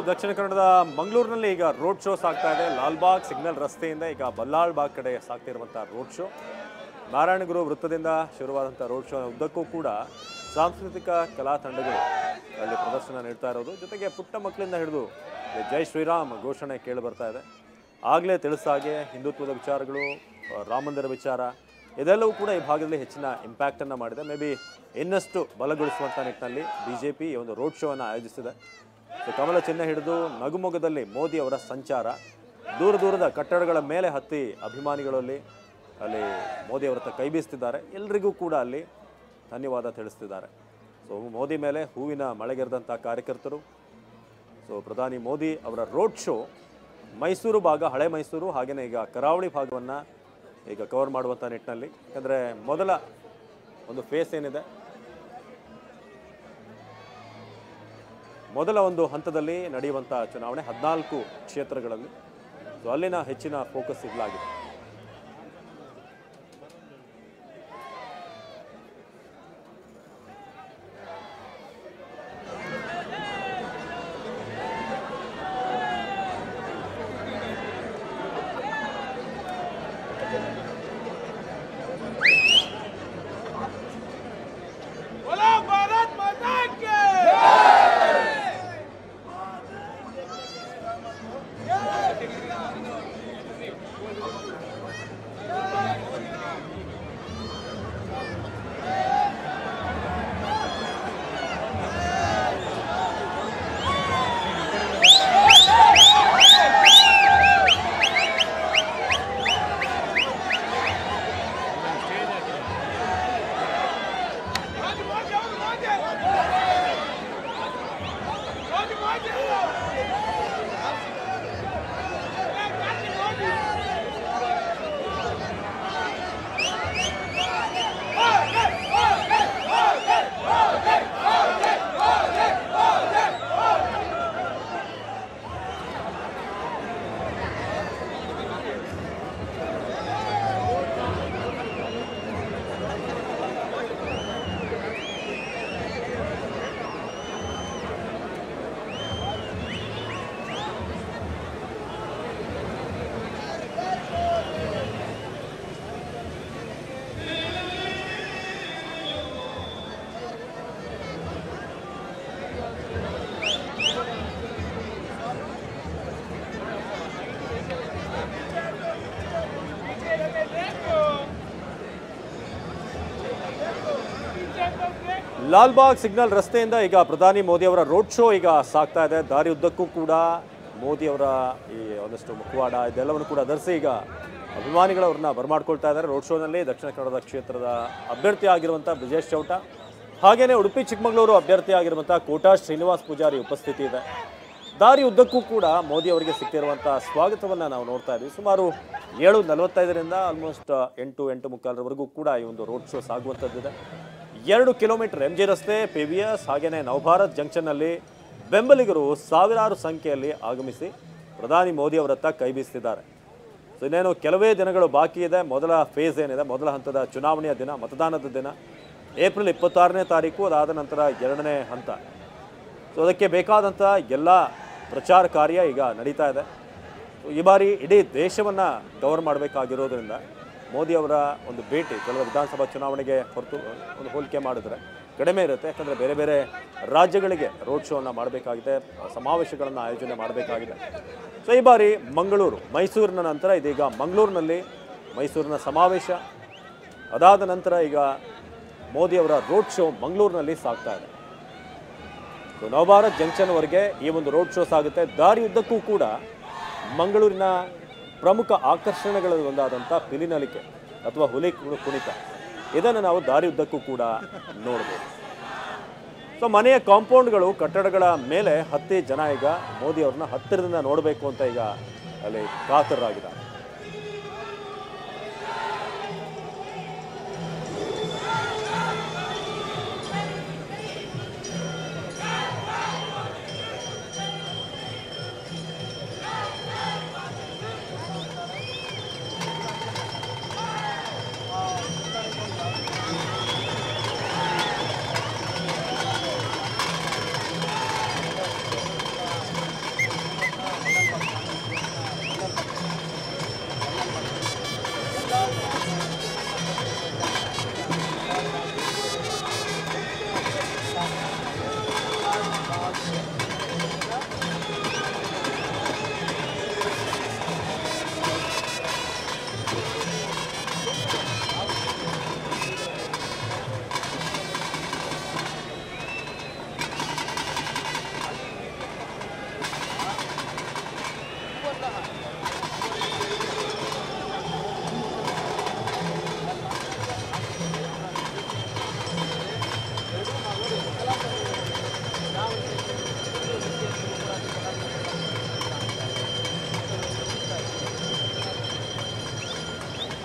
ದಕ್ಷಿಣ ಕನ್ನಡದ ಮಂಗಳೂರಿನಲ್ಲಿ ಈಗ ರೋಡ್ ಶೋ ಸಾಗ್ತಾ ಇದೆ. ಲಾಲ್ಬಾಗ್ ಸಿಗ್ನಲ್ ರಸ್ತೆಯಿಂದ ಈಗ ಬಲ್ಲಾಳ್ ಬಾಗ್ ಕಡೆ ಸಾಗ್ತಿರುವಂಥ ರೋಡ್ ಶೋ. ನಾರಾಯಣಗುರು ವೃತ್ತದಿಂದ ಶುರುವಾದಂಥ ರೋಡ್ ಶೋ ಉದ್ದಕ್ಕೂ ಕೂಡ ಸಾಂಸ್ಕೃತಿಕ ಕಲಾ ತಂಡಗಳು ಅಲ್ಲಿ ಪ್ರದರ್ಶನ ನೀಡ್ತಾ ಇರೋದು. ಜೊತೆಗೆ ಪುಟ್ಟ ಮಕ್ಕಳಿಂದ ಹಿಡಿದು ಜೈ ಶ್ರೀರಾಮ್ ಘೋಷಣೆ ಕೇಳಿ ಬರ್ತಾ ಇದೆ. ಆಗಲೇ ತಿಳಿಸಾಗೆ ಹಿಂದುತ್ವದ ವಿಚಾರಗಳು, ರಾಮ ಮಂದಿರ ವಿಚಾರ ಇದೆಲ್ಲವೂ ಕೂಡ ಈ ಭಾಗದಲ್ಲಿ ಹೆಚ್ಚಿನ ಇಂಪ್ಯಾಕ್ಟನ್ನು ಮಾಡಿದೆ. ಮೇ ಬಿ ಇನ್ನಷ್ಟು ಬಲಗೊಳಿಸುವಂಥ ನಿಟ್ಟಿನಲ್ಲಿ BJP ಈ ಒಂದು ರೋಡ್ ಶೋವನ್ನು ಆಯೋಜಿಸಿದೆ. ಕಮಲ ಚಿಹ್ನೆ ಹಿಡಿದು ನಗುಮೊಗದಲ್ಲಿ ಮೋದಿ ಅವರ ಸಂಚಾರ. ದೂರ ದೂರದ ಕಟ್ಟಡಗಳ ಮೇಲೆ ಹತ್ತಿ ಅಭಿಮಾನಿಗಳಲ್ಲಿ ಅಲ್ಲಿ ಮೋದಿ ಅವರ ಕೈ ಬೀಸ್ತಿದ್ದಾರೆ. ಎಲ್ರಿಗೂ ಕೂಡ ಅಲ್ಲಿ ಧನ್ಯವಾದ ತಿಳಿಸ್ತಿದ್ದಾರೆ. ಮೋದಿ ಮೇಲೆ ಹೂವಿನ ಮಳೆಗೆರೆದಂಥ ಕಾರ್ಯಕರ್ತರು. ಪ್ರಧಾನಿ ಮೋದಿ ಅವರ ರೋಡ್ ಶೋ ಮೈಸೂರು ಭಾಗ, ಹಳೆ ಮೈಸೂರು, ಹಾಗೆಯೇ ಈಗ ಕರಾವಳಿ ಭಾಗವನ್ನು ಈಗ ಕವರ್ ಮಾಡುವಂಥ ನಿಟ್ಟಿನಲ್ಲಿ. ಯಾಕಂದರೆ ಮೊದಲ ಒಂದು ಫೇಸ್ ಏನಿದೆ, ಮೊದಲ ಒಂದು ಹಂತದಲ್ಲಿ ನಡೆಯುವಂಥ ಚುನಾವಣೆ 14 ಕ್ಷೇತ್ರಗಳಲ್ಲಿ. ಅಲ್ಲಿನ ಹೆಚ್ಚಿನ ಫೋಕಸ್ ಇರಲಾಗಿದೆ. ಲಾಲ್ಬಾಗ್ ಸಿಗ್ನಲ್ ರಸ್ತೆಯಿಂದ ಈಗ ಪ್ರಧಾನಿ ಮೋದಿ ಅವರ ರೋಡ್ ಶೋ ಈಗ ಸಾಗ್ತಾ ಇದೆ. ದಾರಿ ಉದ್ದಕ್ಕೂ ಕೂಡ ಮೋದಿ ಅವರ ಈ ಒಂದಷ್ಟು ಮುಖವಾಡ ಇದೆಲ್ಲವನ್ನು ಕೂಡ ಧರಿಸಿ ಈಗ ಅಭಿಮಾನಿಗಳವ್ರನ್ನ ಬರಮಾಡ್ಕೊಳ್ತಾ ಇದ್ದಾರೆ. ರೋಡ್ ಶೋನಲ್ಲಿ ದಕ್ಷಿಣ ಕನ್ನಡ ಕ್ಷೇತ್ರದ ಅಭ್ಯರ್ಥಿ ಆಗಿರುವಂಥ ಬ್ರಿಜೇಶ್ ಚೌಟ, ಹಾಗೆಯೇ ಉಡುಪಿ ಚಿಕ್ಕಮಗಳೂರು ಅಭ್ಯರ್ಥಿ ಆಗಿರುವಂಥ ಕೋಟಾ ಶ್ರೀನಿವಾಸ್ ಪೂಜಾರಿ ಉಪಸ್ಥಿತಿ ಇದೆ. ದಾರಿ ಉದ್ದಕ್ಕೂ ಕೂಡ ಮೋದಿ ಅವರಿಗೆ ಸಿಕ್ಕಿರುವಂಥ ಸ್ವಾಗತವನ್ನು ನಾವು ನೋಡ್ತಾ ಇದ್ದೀವಿ. ಸುಮಾರು 7:45ರಿಂದ ಆಲ್ಮೋಸ್ಟ್ 8:45 ಕೂಡ ಈ ಒಂದು ರೋಡ್ ಶೋ ಸಾಗುವಂಥದ್ದಿದೆ. 2 ಕಿಲೋಮೀಟರ್ MG ರಸ್ತೆ, PVS ಹಾಗೆಯೇ ನವಭಾರತ್ ಜಂಕ್ಷನ್ನಲ್ಲಿ ಬೆಂಬಲಿಗರು ಸಾವಿರಾರು ಸಂಖ್ಯೆಯಲ್ಲಿ ಆಗಮಿಸಿ ಪ್ರಧಾನಿ ಮೋದಿ ಅವರತ್ತ ಕೈ ಬೀಸ್ತಿದ್ದಾರೆ. ಇನ್ನೇನು ಕೆಲವೇ ದಿನಗಳು ಬಾಕಿ ಇದೆ. ಮೊದಲ ಫೇಸ್ ಏನಿದೆ, ಮೊದಲ ಹಂತದ ಚುನಾವಣೆಯ ದಿನ, ಮತದಾನದ ದಿನ ಏಪ್ರಿಲ್ 26ನೇ ತಾರೀಕು, ಅದಾದ ನಂತರ 2ನೇ ಹಂತ. ಅದಕ್ಕೆ ಬೇಕಾದಂಥ ಎಲ್ಲ ಪ್ರಚಾರ ಕಾರ್ಯ ಈಗ ನಡೀತಾ ಇದೆ. ಈ ಬಾರಿ ಇಡೀ ದೇಶವನ್ನು ಕವರ್ ಮಾಡಬೇಕಾಗಿರೋದ್ರಿಂದ ಮೋದಿ ಅವರ ಒಂದು ಭೇಟಿ ಕೆಲವು ವಿಧಾನಸಭಾ ಚುನಾವಣೆಗೆ ಹೊರತು ಒಂದು ಹೋಲಿಕೆ ಮಾಡಿದ್ರೆ ಕಡಿಮೆ ಇರುತ್ತೆ. ಯಾಕಂದರೆ ಬೇರೆ ಬೇರೆ ರಾಜ್ಯಗಳಿಗೆ ರೋಡ್ ಶೋವನ್ನು ಮಾಡಬೇಕಾಗಿದೆ, ಸಮಾವೇಶಗಳನ್ನು ಆಯೋಜನೆ ಮಾಡಬೇಕಾಗಿದೆ. ಈ ಬಾರಿ ಮಂಗಳೂರು, ಮೈಸೂರಿನ ನಂತರ ಇದೀಗ ಮಂಗಳೂರಿನಲ್ಲಿ ಮೈಸೂರಿನ ಸಮಾವೇಶ, ಅದಾದ ನಂತರ ಈಗ ಮೋದಿ ಅವರ ರೋಡ್ ಶೋ ಮಂಗಳೂರಿನಲ್ಲಿ ಸಾಗ್ತಾ ಇದೆ. ನವಭಾರತ್ ಜಂಕ್ಷನ್ವರೆಗೆ ಈ ಒಂದು ರೋಡ್ ಶೋ ಸಾಗುತ್ತೆ. ದಾರಿ ಉದ್ದಕ್ಕೂ ಕೂಡ ಮಂಗಳೂರಿನ ಪ್ರಮುಖ ಆಕರ್ಷಣೆಗಳಲ್ಲಿ ಒಂದಾದಂಥ ಪಿಲಿನಲಿಕೆ ಅಥವಾ ಹುಲಿ ಕುಣಿತ ಇದನ್ನು ನಾವು ದಾರಿ ಉದ್ದಕ್ಕೂ ಕೂಡ ನೋಡ್ಬೋದು. ಮನೆಯ ಕಾಂಪೌಂಡ್ಗಳು, ಕಟ್ಟಡಗಳ ಮೇಲೆ ಹತ್ತಿ ಜನ ಈಗ ಮೋದಿ ಅವ್ರನ್ನ ಹತ್ತಿರದಿಂದ ನೋಡಬೇಕು ಅಂತ ಈಗ ಅಲ್ಲಿ ಕಾತರರಾಗಿದ್ದಾರೆ.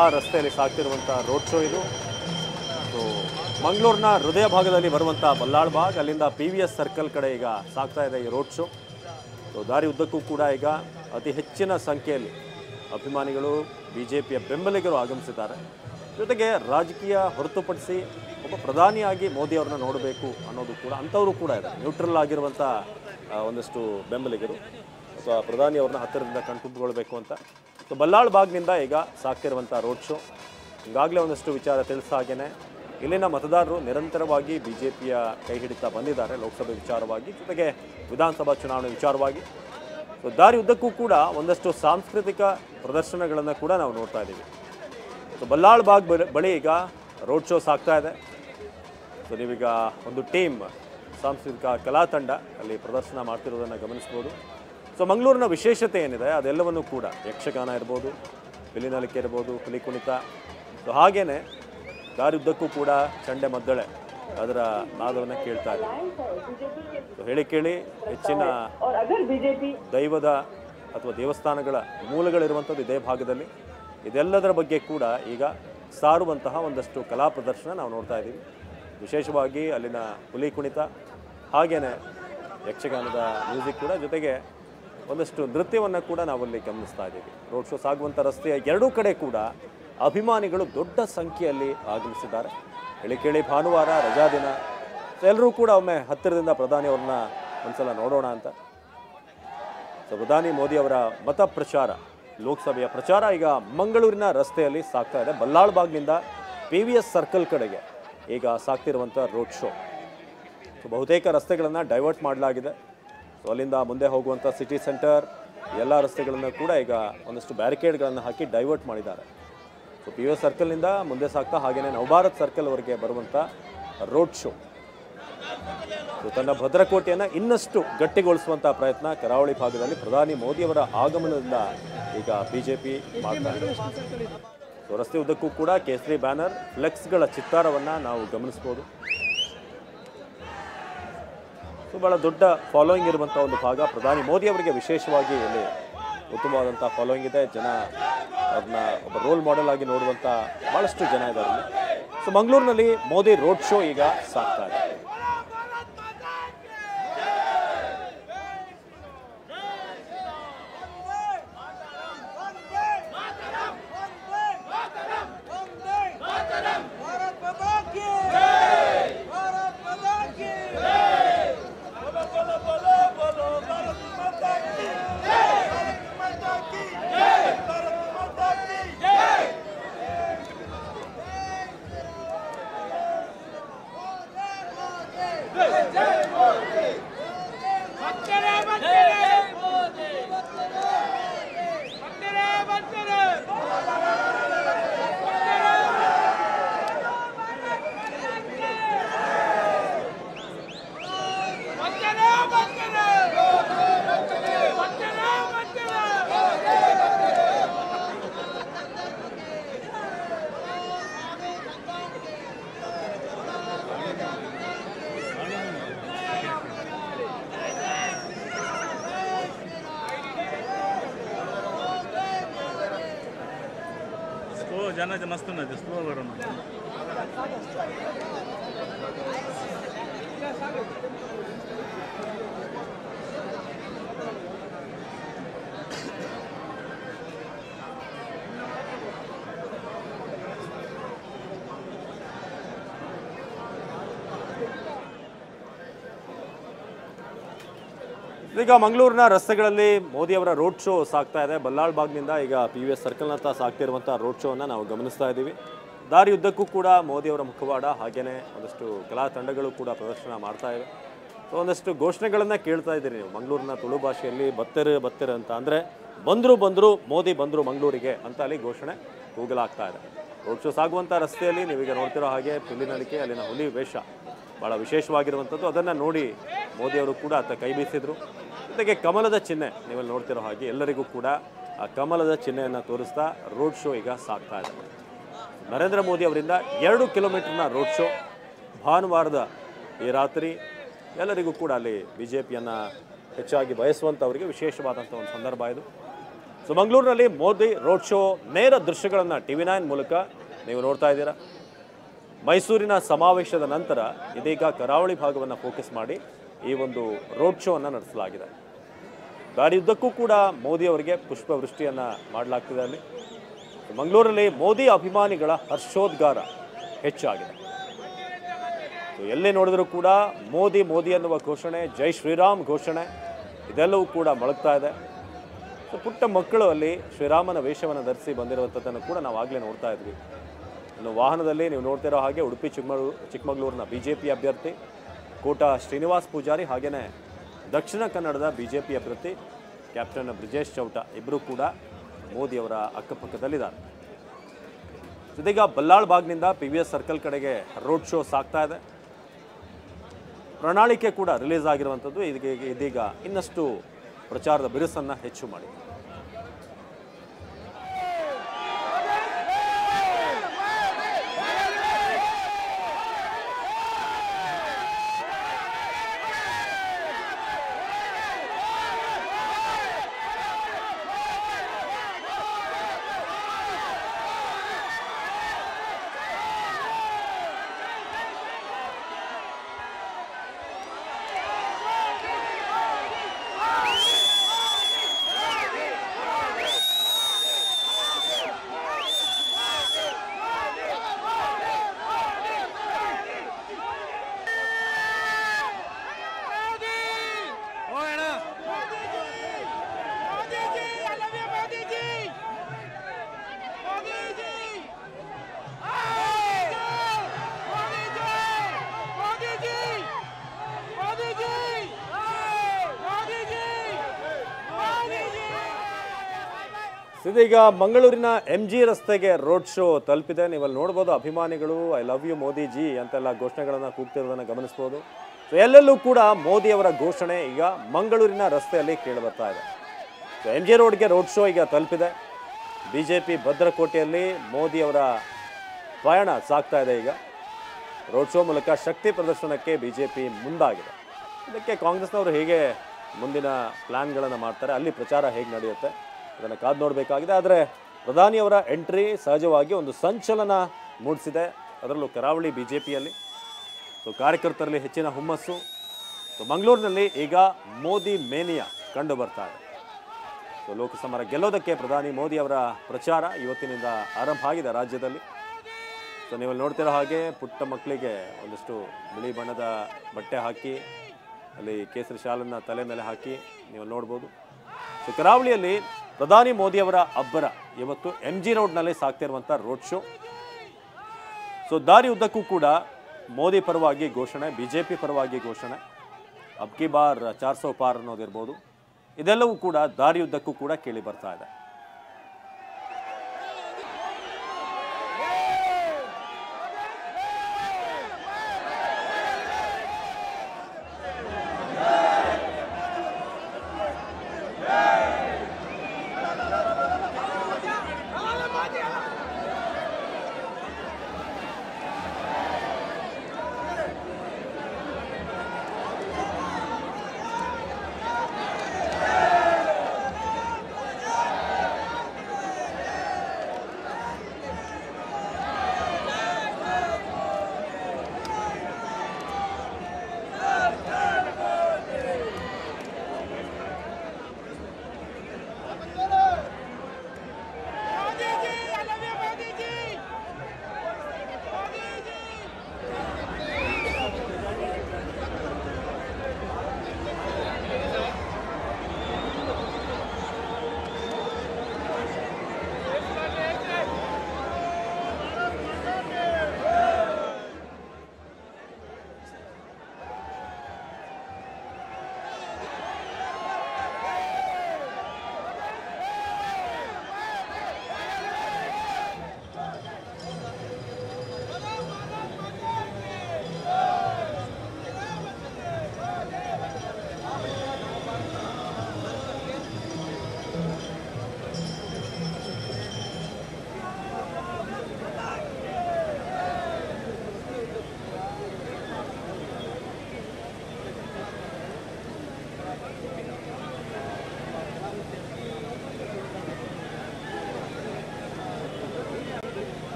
ಆ ರಸ್ತೆಯಲ್ಲಿ ಸಾಗ್ತಿರುವಂಥ ರೋಡ್ ಶೋ ಇದು. ಸೊ ಮಂಗಳೂರಿನ ಹೃದಯ ಭಾಗದಲ್ಲಿ ಬರುವಂಥ ಬಲ್ಲಾಳ್ ಬಾಗ್, ಅಲ್ಲಿಂದ PVS ಸರ್ಕಲ್ ಕಡೆ ಈಗ ಸಾಗ್ತಾ ಇದೆ ಈ ರೋಡ್ ಶೋ. ಸೊ ದಾರಿ ಉದ್ದಕ್ಕೂ ಕೂಡ ಈಗ ಅತಿ ಹೆಚ್ಚಿನ ಸಂಖ್ಯೆಯಲ್ಲಿ ಅಭಿಮಾನಿಗಳು, BJPಯ ಬೆಂಬಲಿಗರು ಆಗಮಿಸಿದ್ದಾರೆ. ಜೊತೆಗೆ ರಾಜಕೀಯ ಹೊರತುಪಡಿಸಿ ಒಬ್ಬ ಪ್ರಧಾನಿಯಾಗಿ ಮೋದಿ ಅವ್ರನ್ನ ನೋಡಬೇಕು ಅನ್ನೋದು ಕೂಡ ಅಂಥವರು ಕೂಡ ಇದೆ. ನ್ಯೂಟ್ರಲ್ ಆಗಿರುವಂಥ ಒಂದಷ್ಟು ಬೆಂಬಲಿಗರು ಅಥವಾ ಪ್ರಧಾನಿಯವ್ರನ್ನ ಹತ್ತಿರದಿಂದ ಕಣ್ತುಂಬಿಕೊಳ್ಬೇಕು ಅಂತ. ಸೊ ಬಲ್ಲಾಳ್ ಬಾಗ್ನಿಂದ ಈಗ ಸಾಗ್ತಿರುವಂಥ ರೋಡ್ ಶೋ. ಈಗಾಗಲೇ ಒಂದಷ್ಟು ವಿಚಾರ ತಿಳಿಸ ಹಾಗೇನೆ ಇಲ್ಲಿನ ಮತದಾರರು ನಿರಂತರವಾಗಿ BJPಯ ಕೈ ಹಿಡಿತಾ ಬಂದಿದ್ದಾರೆ, ಲೋಕಸಭೆ ವಿಚಾರವಾಗಿ, ಜೊತೆಗೆ ವಿಧಾನಸಭಾ ಚುನಾವಣೆ ವಿಚಾರವಾಗಿ. ಸೊ ದಾರಿ ಉದ್ದಕ್ಕೂ ಕೂಡ ಒಂದಷ್ಟು ಸಾಂಸ್ಕೃತಿಕ ಪ್ರದರ್ಶನಗಳನ್ನು ಕೂಡ ನಾವು ನೋಡ್ತಾ ಇದ್ದೀವಿ. ಸೊ ಬಲ್ಲಾಳ್ ಬಾಗ್ ಬಳಿ ಈಗ ರೋಡ್ ಶೋ ಸಾಗ್ತಾ ಇದೆ. ಸೊ ನೀವೀಗ ಒಂದು ಟೀಮ್ ಸಾಂಸ್ಕೃತಿಕ ಕಲಾ ತಂಡ ಅಲ್ಲಿ ಪ್ರದರ್ಶನ ಮಾಡ್ತಿರೋದನ್ನು ಗಮನಿಸ್ಬೋದು. ಸೊ ಮಂಗಳೂರಿನ ವಿಶೇಷತೆ ಏನಿದೆ ಅದೆಲ್ಲವನ್ನೂ ಕೂಡ ಯಕ್ಷಗಾನ ಇರ್ಬೋದು, ಬಿಲ್ಲಿನಲಿಕೆ ಇರ್ಬೋದು, ಹುಲಿ ಕುಣಿತ, ಸೊ ಹಾಗೇನೆ ದಾರಿ ಉದ್ದಕ್ಕೂ ಕೂಡ ಚಂಡೆ ಮದ್ದಳೆ ಅದರ ನಾದವನ್ನು ಕೇಳ್ತಾ ಇದೆ. ಸೊ ಹೇಳಿ ಕೇಳಿ ಹೆಚ್ಚಿನ ದೈವದ ಅಥವಾ ದೇವಸ್ಥಾನಗಳ ಮೂಲಗಳಿರುವಂಥದ್ದು ಇದೇ ಭಾಗದಲ್ಲಿ. ಇದೆಲ್ಲದರ ಬಗ್ಗೆ ಕೂಡ ಈಗ ಸಾರುವಂತಹ ಒಂದಷ್ಟು ಕಲಾ ಪ್ರದರ್ಶನ ನಾವು ನೋಡ್ತಾ ಇದ್ದೀವಿ. ವಿಶೇಷವಾಗಿ ಅಲ್ಲಿನ ಹುಲಿ ಕುಣಿತ, ಹಾಗೇನೆ ಯಕ್ಷಗಾನದ ಮ್ಯೂಸಿಕ್ ಕೂಡ, ಜೊತೆಗೆ ಒಂದಷ್ಟು ನೃತ್ಯವನ್ನು ಕೂಡ ನಾವಲ್ಲಿ ಗಮನಿಸ್ತಾ ಇದ್ದೀವಿ. ರೋಡ್ ಶೋ ಸಾಗುವಂಥ ರಸ್ತೆಯ ಎರಡೂ ಕಡೆ ಕೂಡ ಅಭಿಮಾನಿಗಳು ದೊಡ್ಡ ಸಂಖ್ಯೆಯಲ್ಲಿ ಆಗಮಿಸಿದ್ದಾರೆ. ಹೇಳಿ ಭಾನುವಾರ ರಜಾ ದಿನ, ಸೊ ಎಲ್ಲರೂ ಕೂಡ ಒಮ್ಮೆ ಹತ್ತಿರದಿಂದ ಪ್ರಧಾನಿಯವ್ರನ್ನ ಒಂದ್ಸಲ ನೋಡೋಣ ಅಂತ. ಸೊ ಪ್ರಧಾನಿ ಮೋದಿ ಅವರ ಮತ ಪ್ರಚಾರ, ಲೋಕಸಭೆಯ ಪ್ರಚಾರ ಈಗ ಮಂಗಳೂರಿನ ರಸ್ತೆಯಲ್ಲಿ ಸಾಗ್ತಾ ಇದೆ. ಬಲ್ಲಾಳ್ ಬಾಗ್ನಿಂದ PVS ಸರ್ಕಲ್ ಕಡೆಗೆ ಈಗ ಸಾಗ್ತಿರುವಂಥ ರೋಡ್ ಶೋ. ಸೊ ಬಹುತೇಕ ರಸ್ತೆಗಳನ್ನು ಡೈವರ್ಟ್ ಮಾಡಲಾಗಿದೆ. ಸೊ ಅಲ್ಲಿಂದ ಮುಂದೆ ಹೋಗುವಂಥ ಸಿಟಿ ಸೆಂಟರ್ ಎಲ್ಲ ರಸ್ತೆಗಳನ್ನು ಕೂಡ ಈಗ ಒಂದಷ್ಟು ಬ್ಯಾರಿಕೇಡ್ಗಳನ್ನು ಹಾಕಿ ಡೈವರ್ಟ್ ಮಾಡಿದ್ದಾರೆ. ಸೊ PVS ಸರ್ಕಲ್ನಿಂದ ಮುಂದೆ ಸಾಗ್ತಾ ಹಾಗೆಯೇ ನವಭಾರತ್ ಸರ್ಕಲ್ವರೆಗೆ ಬರುವಂಥ ರೋಡ್ ಶೋ. ಸೊ ತನ್ನ ಭದ್ರಕೋಟೆಯನ್ನು ಇನ್ನಷ್ಟು ಗಟ್ಟಿಗೊಳಿಸುವಂಥ ಪ್ರಯತ್ನ ಕರಾವಳಿ ಭಾಗದಲ್ಲಿ ಪ್ರಧಾನಿ ಮೋದಿಯವರ ಆಗಮನದಿಂದ ಈಗ BJP ಮಾಡ್ತಾ ಇದೆ. ಸೊ ರಸ್ತೆ ಉದ್ದಕ್ಕೂ ಕೂಡ ಕೇಸರಿ ಬ್ಯಾನರ್, ಫ್ಲೆಕ್ಸ್ಗಳ ಚಿತ್ತಾರವನ್ನು ನಾವು ಗಮನಿಸ್ಬೋದು. ಸೊ ಭಾಳ ದೊಡ್ಡ ಫಾಲೋಯಿಂಗ್ ಇರುವಂಥ ಒಂದು ಭಾಗ. ಪ್ರಧಾನಿ ಮೋದಿ ಅವರಿಗೆ ವಿಶೇಷವಾಗಿ ಇಲ್ಲಿ ಉತ್ತಮವಾದಂಥ ಫಾಲೋಯಿಂಗ್ ಇದೆ. ಜನ ಅದನ್ನ ಒಬ್ಬ ರೋಲ್ ಮಾಡೆಲ್ ಆಗಿ ನೋಡುವಂಥ ಭಾಳಷ್ಟು ಜನ ಇದ್ದಾರೆ. ಸೊ ಮಂಗಳೂರಿನಲ್ಲಿ ಮೋದಿ ರೋಡ್ ಶೋ ಈಗ ಸಾಗ್ತಾ ಇದೆ. जाना मस्त ना स्लो करो ना ಈಗ ಮಂಗಳೂರಿನ ರಸ್ತೆಗಳಲ್ಲಿ ಮೋದಿ ಅವರ ರೋಡ್ ಶೋ ಸಾಗ್ತಾ ಇದೆ. ಬಲ್ಲಾಳ್ ಬಾಗ್ನಿಂದ ಈಗ PVS ಸರ್ಕಲ್ನತ್ತ ಸಾಗ್ತಿರುವಂಥ ರೋಡ್ ಶೋವನ್ನು ನಾವು ಗಮನಿಸ್ತಾ ಇದ್ದೀವಿ. ದಾರಿ ಉದ್ದಕ್ಕೂ ಕೂಡ ಮೋದಿ ಅವರ ಮುಖವಾಡ ಹಾಗೇನೆ ಒಂದಷ್ಟು ಕಲಾ ತಂಡಗಳು ಕೂಡ ಪ್ರದರ್ಶನ ಮಾಡ್ತಾ ಇವೆ. ಸೊ ಒಂದಷ್ಟು ಘೋಷಣೆಗಳನ್ನು ಕೇಳ್ತಾ ಇದ್ದೀರಿ ನೀವು ಮಂಗಳೂರಿನ ತುಳು ಭಾಷೆಯಲ್ಲಿ. ಬತ್ತೆರು ಅಂತ ಅಂದರೆ ಬಂದರು ಮೋದಿ ಬಂದರು ಮಂಗಳೂರಿಗೆ ಅಂತ ಅಲ್ಲಿ ಘೋಷಣೆ ಕೂಗಲಾಗ್ತಾ ಇದೆ. ರೋಡ್ ಶೋ ಸಾಗುವಂಥ ರಸ್ತೆಯಲ್ಲಿ ನೀವೀಗ ನೋಡ್ತಿರೋ ಹಾಗೆ ಪಿಲ್ಲಿನಲಿಕೆ, ಅಲ್ಲಿನ ಹುಲಿ ವೇಷ ಭಾಳ ವಿಶೇಷವಾಗಿರುವಂಥದ್ದು. ಅದನ್ನು ನೋಡಿ ಮೋದಿಯವರು ಕೂಡ ಕೈ ಬೀಸಿದ್ರು. ಜೊತೆಗೆ ಕಮಲದ ಚಿಹ್ನೆ ನೀವಲ್ಲಿ ನೋಡ್ತಿರೋ ಹಾಗೆ ಎಲ್ಲರಿಗೂ ಕೂಡ ಆ ಕಮಲದ ಚಿಹ್ನೆಯನ್ನು ತೋರಿಸ್ತಾ ರೋಡ್ ಶೋ ಈಗ ಸಾಗ್ತಾ ಇದೆ. ನರೇಂದ್ರ ಮೋದಿ ಅವರಿಂದ 2 ಕಿಲೋಮೀಟರ್ನ ರೋಡ್ ಶೋ ಭಾನುವಾರದ ಈ ರಾತ್ರಿ ಎಲ್ಲರಿಗೂ ಕೂಡ ಅಲ್ಲಿ BJPಯನ್ನು ಹೆಚ್ಚಾಗಿ ಬಯಸುವಂಥವರಿಗೆ ವಿಶೇಷವಾದಂಥ ಒಂದು ಸಂದರ್ಭ ಇದು. ಸೊ ಮಂಗಳೂರಿನಲ್ಲಿ ಮೋದಿ ರೋಡ್ ಶೋ ನೇರ ದೃಶ್ಯಗಳನ್ನು TV9 ಮೂಲಕ ನೀವು ನೋಡ್ತಾ ಇದ್ದೀರಾ. ಮೈಸೂರಿನ ಸಮಾವೇಶದ ನಂತರ ಇದೀಗ ಕರಾವಳಿ ಭಾಗವನ್ನು ಫೋಕಸ್ ಮಾಡಿ ಈ ಒಂದು ರೋಡ್ ಶೋ ಅನ್ನು ನಡೆಸಲಾಗಿದೆ. ದಾರಿಯುದ್ದಕ್ಕೂ ಕೂಡ ಮೋದಿ ಅವರಿಗೆ ಪುಷ್ಪವೃಷ್ಟಿಯನ್ನು ಮಾಡಲಾಗ್ತಿದೆ. ಅಲ್ಲಿ ಮಂಗಳೂರಲ್ಲಿ ಮೋದಿ ಅಭಿಮಾನಿಗಳ ಹರ್ಷೋದ್ಗಾರ ಹೆಚ್ಚಾಗಿದೆ. ಎಲ್ಲಿ ನೋಡಿದರೂ ಕೂಡ ಮೋದಿ ಮೋದಿ ಅನ್ನುವ ಘೋಷಣೆ, ಜೈ ಶ್ರೀರಾಮ್ ಘೋಷಣೆ ಇದೆಲ್ಲವೂ ಕೂಡ ಮೊಳಗ್ತಾ ಇದೆ. ಸೊ ಪುಟ್ಟ ಮಕ್ಕಳು ಅಲ್ಲಿ ಶ್ರೀರಾಮನ ವೇಷವನ್ನು ಧರಿಸಿ ಬಂದಿರುವಂಥದ್ದನ್ನು ಕೂಡ ನಾವು ಆಗಲೇ ನೋಡ್ತಾ ಇದ್ವಿ. ಇನ್ನು ವಾಹನದಲ್ಲಿ ನೀವು ನೋಡ್ತಿರೋ ಹಾಗೆ ಉಡುಪಿ ಚಿಕ್ಕಮಗಳೂರಿನ BJP ಅಭ್ಯರ್ಥಿ ಕೋಟಾ ಶ್ರೀನಿವಾಸ್ ಪೂಜಾರಿ, ಹಾಗೆಯೇ ದಕ್ಷಿಣ ಕನ್ನಡದ BJP ಅಭ್ಯರ್ಥಿ ಕ್ಯಾಪ್ಟನ್ ಬ್ರಿಜೇಶ್ ಚೌಟ ಇಬ್ಬರು ಕೂಡ ಮೋದಿಯವರ ಅಕ್ಕಪಕ್ಕದಲ್ಲಿದ್ದಾರೆ. ಇದೀಗ ಬಲ್ಲಾಳ್ ಬಾಗ್ನಿಂದ PVS ಸರ್ಕಲ್ ಕಡೆಗೆ ರೋಡ್ ಶೋ ಸಾಗ್ತಾ ಇದೆ. ಪ್ರಣಾಳಿಕೆ ಕೂಡ ರಿಲೀಸ್ ಆಗಿರುವಂಥದ್ದು ಇದೀಗ ಇನ್ನಷ್ಟು ಪ್ರಚಾರದ ಬಿರುಸನ್ನು ಹೆಚ್ಚು ಮಾಡಿ. ಇದೀಗ ಮಂಗಳೂರಿನ MG ರಸ್ತೆಗೆ ರೋಡ್ ಶೋ ತಲುಪಿದೆ. ನೀವಲ್ಲಿ ನೋಡ್ಬೋದು ಅಭಿಮಾನಿಗಳು ಐ ಲವ್ ಯು ಮೋದಿಜಿ ಅಂತೆಲ್ಲ ಘೋಷಣೆಗಳನ್ನು ಕೂಗ್ತಿರೋದನ್ನು ಗಮನಿಸ್ಬೋದು. ಸೊ ಎಲ್ಲೆಲ್ಲೂ ಕೂಡ ಮೋದಿಯವರ ಘೋಷಣೆ ಈಗ ಮಂಗಳೂರಿನ ರಸ್ತೆಯಲ್ಲಿ ಕೇಳಿಬರ್ತಾ ಇದೆ. ಸೊ MG ರೋಡ್ಗೆ ರೋಡ್ ಶೋ ಈಗ ತಲುಪಿದೆ. BJP ಭದ್ರಕೋಟೆಯಲ್ಲಿ ಮೋದಿಯವರ ಪಯಣ ಸಾಗ್ತಾ ಇದೆ. ಈಗ ರೋಡ್ ಶೋ ಮೂಲಕ ಶಕ್ತಿ ಪ್ರದರ್ಶನಕ್ಕೆ BJP ಮುಂದಾಗಿದೆ. ಇದಕ್ಕೆ ಕಾಂಗ್ರೆಸ್ನವರು ಹೇಗೆ ಮುಂದಿನ ಪ್ಲ್ಯಾನ್ಗಳನ್ನು ಮಾಡ್ತಾರೆ, ಅಲ್ಲಿ ಪ್ರಚಾರ ಹೇಗೆ ನಡೆಯುತ್ತೆ ಅದನ್ನು ಕಾದು ನೋಡಬೇಕಾಗಿದೆ. ಆದರೆ ಪ್ರಧಾನಿಯವರ ಎಂಟ್ರಿ ಸಹಜವಾಗಿ ಒಂದು ಸಂಚಲನ ಮೂಡಿಸಿದೆ, ಅದರಲ್ಲೂ ಕರಾವಳಿ BJPಯಲ್ಲಿ. ಸೊ ಕಾರ್ಯಕರ್ತರಲ್ಲಿ ಹೆಚ್ಚಿನ ಹುಮ್ಮಸ್ಸು. ಸೊ ಮಂಗಳೂರಿನಲ್ಲಿ ಈಗ ಮೋದಿ ಮೇನಿಯಾ ಕಂಡು ಬರ್ತಾ ಇದೆ. ಸೊ ಲೋಕಸಮರ ಗೆಲ್ಲೋದಕ್ಕೆ ಪ್ರಧಾನಿ ಮೋದಿಯವರ ಪ್ರಚಾರ ಇವತ್ತಿನಿಂದ ಆರಂಭ ಆಗಿದೆ ರಾಜ್ಯದಲ್ಲಿ. ಸೊ ನೀವು ನೋಡ್ತಿರೋ ಹಾಗೆ ಪುಟ್ಟ ಮಕ್ಕಳಿಗೆ ಒಂದಷ್ಟು ಬಿಳಿ ಬಣ್ಣದ ಬಟ್ಟೆ ಹಾಕಿ ಅಲ್ಲಿ ಕೇಸರಿ ಶಾಲನ್ನು ತಲೆ ಮೇಲೆ ಹಾಕಿ ನೀವು ನೋಡ್ಬೋದು. ಸೊ ಕರಾವಳಿಯಲ್ಲಿ ಪ್ರಧಾನಿ ಮೋದಿಯವರ ಅಬ್ಬರ ಇವತ್ತು MG ರೋಡ್ನಲ್ಲಿ ಸಾಗ್ತಿರುವಂಥ ರೋಡ್ ಶೋ. ಸೊ ದಾರಿ ಉದ್ದಕ್ಕೂ ಕೂಡ ಮೋದಿ ಪರವಾಗಿ ಘೋಷಣೆ, BJP ಪರವಾಗಿ ಘೋಷಣೆ, ಅಬ್ಕಿ ಬಾರ್ 400 ಪಾರ್ ಅನ್ನೋದಿರ್ಬೋದು, ಇದೆಲ್ಲವೂ ಕೂಡ ದಾರಿಯುದ್ದಕ್ಕೂ ಕೂಡ ಕೇಳಿ ಬರ್ತಾ ಇದೆ.